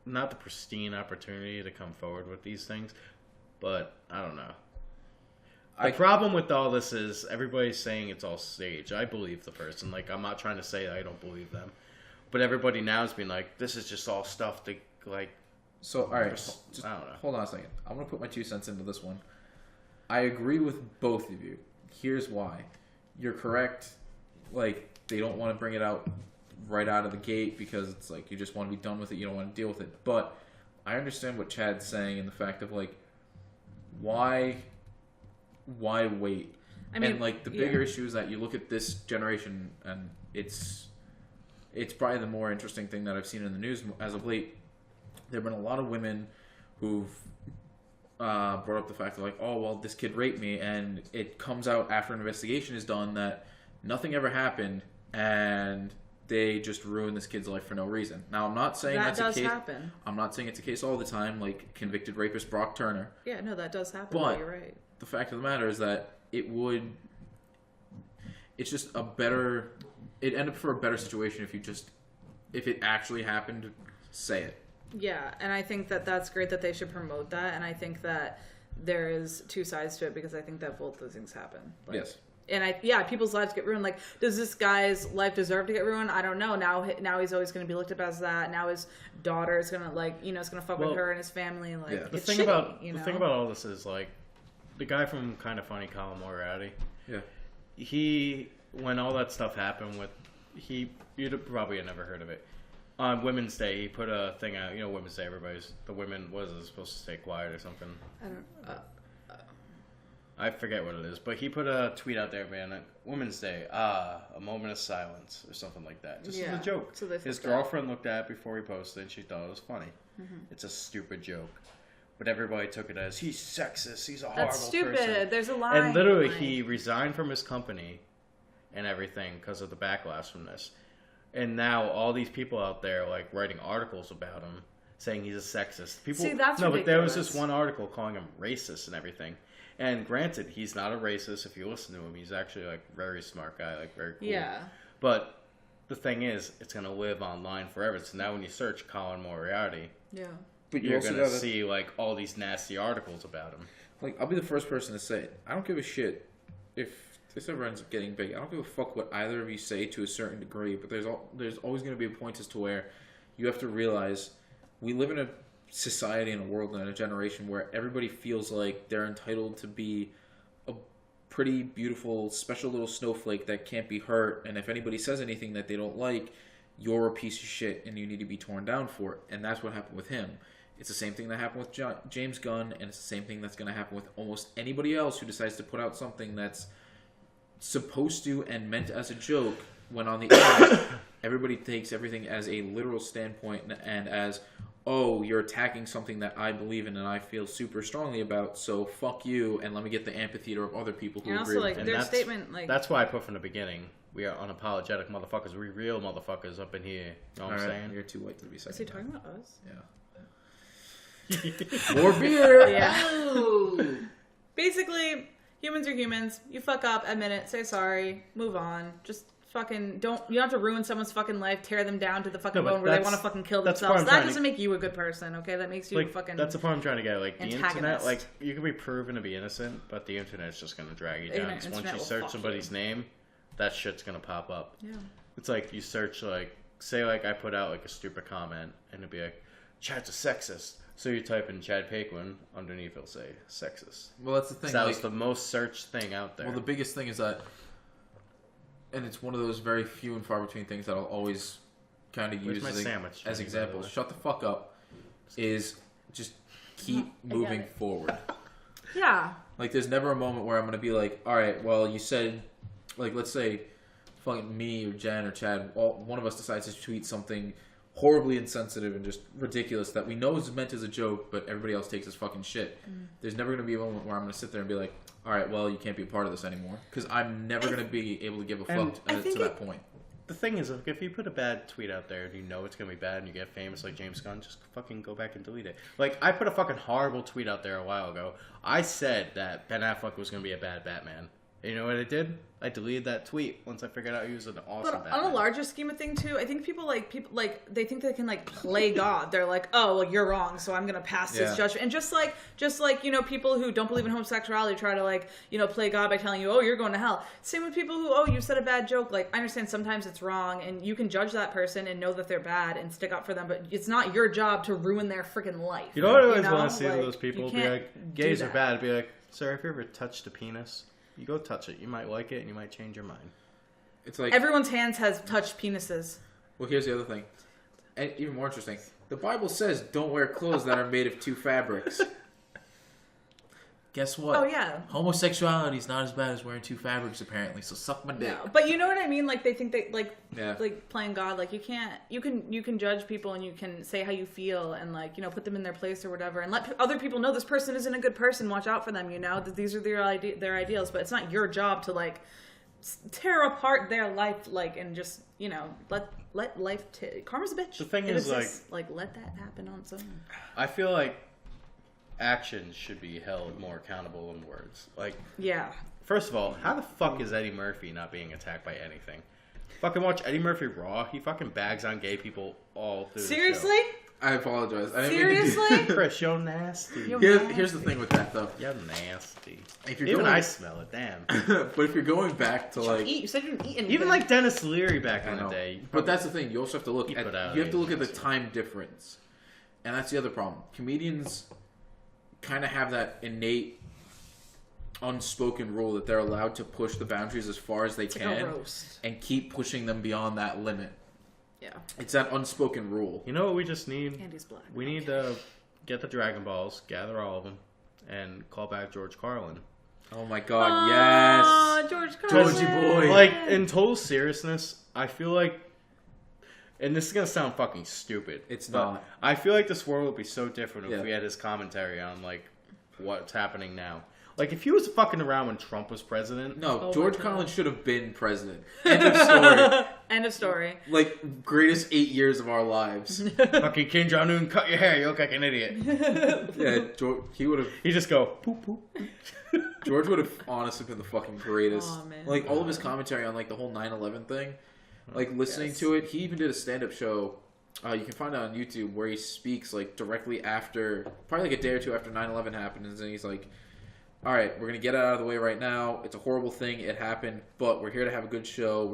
not the pristine opportunity to come forward with these things, but I don't know. The problem with all this is everybody's saying it's all staged. I believe the person. Like, I'm not trying to say I don't believe them. But everybody now is being like, this is just all stuff to, like... So, all right. Just I don't know. Hold on a second. I'm going to put my 2 cents into this one. I agree with both of you. Here's why. You're correct. Like, they don't want to bring it out right out of the gate because it's like you just want to be done with it. You don't want to deal with it. But I understand what Chad's saying in the fact of, like, why wait? I mean, and like the bigger issue is that you look at this generation, and it's probably the more interesting thing that I've seen in the news as of late. There have been a lot of women who've brought up the fact of like, oh well, this kid raped me, and it comes out after an investigation is done that nothing ever happened, and they just ruined this kid's life for no reason. Now, I'm not saying that's a case. Happen. I'm not saying it's a case all the time, like convicted rapist Brock Turner. Yeah, no, that does happen. But you're right. The fact of the matter is that it's just a better, it'd end up for a better situation if it actually happened, say it. Yeah, and I think that that's great that they should promote that, and I think that there is 2 sides to it because I think that both those things happen. Like, yes. And people's lives get ruined. Like, does this guy's life deserve to get ruined? I don't know. Now he's always going to be looked at as that. Now his daughter is going to it's going to fuck with her and his family. Like, yeah. The thing about all this is like, the guy from Kind of Funny, Colin Moriarty. Yeah. When all that stuff happened you'd probably have never heard of it. on Women's Day, he put a thing out. You know, Women's Day, the women, what is it, supposed to stay quiet or something? I don't. I forget what it is, but he put a tweet out there, man. Women's Day, a moment of silence or something like that. Just as a joke. So his girlfriend looked at it before he posted, and she thought it was funny. Mm-hmm. It's a stupid joke, but everybody took it as he's sexist. He's a horrible person. That's stupid. There's a line. And literally, he resigned from his company and everything because of the backlash from this. And now all these people out there like writing articles about him, saying he's a sexist. People, see, that's no, ridiculous. But there was this one article calling him racist and everything. And granted, he's not a racist. If you listen to him, he's actually like very smart guy, like very cool. Yeah. But the thing is, it's gonna live online forever. So now when you search Colin Moriarty, yeah, but you're gonna see like all these nasty articles about him. Like, I'll be the first person to say it. I don't give a shit if this ever ends up getting big. I don't give a fuck what either of you say to a certain degree. But there's always gonna be a point as to where you have to realize we live in a society and a world and a generation where everybody feels like they're entitled to be a pretty beautiful special little snowflake that can't be hurt, and if anybody says anything that they don't like, you're a piece of shit and you need to be torn down for it. And that's what happened with him. It's the same thing that happened with James Gunn, and it's the same thing that's going to happen with almost anybody else who decides to put out something that's supposed to and meant as a joke, when on the internet everybody takes everything as a literal standpoint and as, oh, you're attacking something that I believe in and I feel super strongly about, so fuck you, and let me get the amphitheater of other people who and agree also, like, with their me. statement, like... That's why I put from the beginning, we are unapologetic motherfuckers. We real motherfuckers up in here. You know what I'm saying? You're too white to be saying Is he talking about us? Yeah. More beer! Yeah. Basically, humans are humans. You fuck up, admit it, say sorry, move on. Just... fucking don't, you don't have to ruin someone's fucking life, tear them down to the fucking bone where they want to fucking kill themselves. That doesn't make you a good person, okay? That makes you like, fucking that's the point I'm trying to get. Like, the antagonist. internet, like, you can be proven to be innocent, but the internet's just going to drag you down. Once you search somebody's name, that shit's going to pop up. Yeah. It's like, you search, like, say, like, I put out, like, a stupid comment, and it'd be like, Chad's a sexist. So you type in Chad Paquin, underneath it'll say, sexist. Well, that's the thing. So that was the most searched thing out there. Well, the biggest thing is that, and it's one of those very few and far between things that I'll always kind of use as examples. Shut the fuck up is just keep moving forward. Yeah. Like, there's never a moment where I'm going to be like, all right, well, you said, like, let's say fucking me or Jen or Chad, one of us decides to tweet something horribly insensitive and just ridiculous that we know is meant as a joke, but everybody else takes as fucking shit. There's never going to be a moment where I'm going to sit there and be like, all right, well, you can't be a part of this anymore. Because I'm never going to be able to give a fuck to that point. The thing is, if you put a bad tweet out there and you know it's going to be bad and you get famous like James Gunn, just fucking go back and delete it. Like, I put a fucking horrible tweet out there a while ago. I said that Ben Affleck was going to be a bad Batman. You know what I did? I deleted that tweet once I figured out he was an awesome Batman. On a larger scheme of thing too, I think people they think they can like play God. They're like, oh, well, you're wrong, so I'm gonna pass this judgment. And just like you know, people who don't believe in homosexuality try to like, you know, play God by telling you, oh, you're going to hell. Same with people who, oh, you said a bad joke. Like, I understand sometimes it's wrong, and you can judge that person and know that they're bad and stick up for them, but it's not your job to ruin their freaking life. You know what I always want to say to those people? Be like, gays are bad. Be like, sir, have you ever touched a penis? You go touch it. You might like it, and you might change your mind. It's like everyone's hands has touched penises. Well, here's the other thing, and even more interesting. The Bible says, "Don't wear clothes that are made of two fabrics." Guess what? Oh yeah. Homosexuality is not as bad as wearing two fabrics, apparently. So suck my dick. No, but you know what I mean? Like they think they like playing God. Like you can judge people and you can say how you feel and like, you know, put them in their place or whatever and let other people know this person isn't a good person. Watch out for them. You know that these are their ideals, but it's not your job to like tear apart their life like and just, you know, let life karma's a bitch. The thing is like let that happen on its own. I feel like actions should be held more accountable than words. Like, yeah. First of all, how the fuck is Eddie Murphy not being attacked by anything? Fucking watch Eddie Murphy Raw. He fucking bags on gay people all through Seriously? the show. I apologize. I didn't Seriously? Chris, you're nasty. Here's the thing with that, though. You're nasty. Even I smell it, damn. But if you're going back to like... You said you didn't eat anything. Even like Dennis Leary back in the day. But that's the thing. You also have to look at... You have to look at the time difference. And that's the other problem. Comedians kind of have that innate unspoken rule that they're allowed to push the boundaries as far as they can and keep pushing them beyond that limit. Yeah. It's that unspoken rule. You know what we just need? Andy's black. We need to get the Dragon Balls, gather all of them, and call back George Carlin. Oh my god, yes. George Carlin. Georgie boy. Like, in total seriousness, I feel like, and this is going to sound fucking stupid. It's not. I feel like this world would be so different if Yeah. we had his commentary on, like, what's happening now. Like, if he was fucking around when Trump was president. No, George Carlin should have been president. End of story. End of story. Like, greatest 8 years of our lives. Fucking Kim Jong-un, cut your hair, you look like an idiot. Yeah, he would have... He just go, poop, poop. George would have honestly been the fucking greatest. Aw, man. Like, all of his commentary on, like, the whole 9/11 thing. Like, listening to it, he even did a stand-up show. You can find it on YouTube where he speaks, like, directly after... Probably, like, a day or two after 9/11 happened. And he's like... All right, we're gonna get it out of the way right now. It's a horrible thing. It happened, but we're here to have a good show.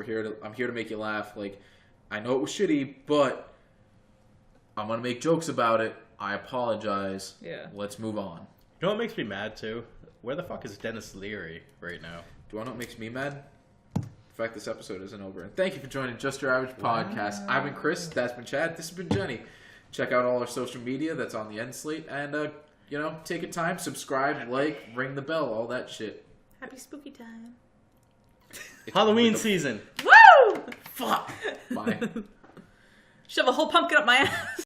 I'm here to make you laugh. Like, I know it was shitty, but I'm gonna make jokes about it. I apologize. Yeah. Let's move on. You know what makes me mad, too? Where the fuck is Dennis Leary right now? Do you know what makes me mad? The fact this episode isn't over. And thank you for joining Just Your Average Podcast. I've been Chris. That's been Chad. This has been Jenny. Check out all our social media. That's on the end slate. And, take your time, subscribe, like, ring the bell, all that shit. Happy spooky time. Halloween season. Woo! Fuck. Bye. Shove a whole pumpkin up my ass.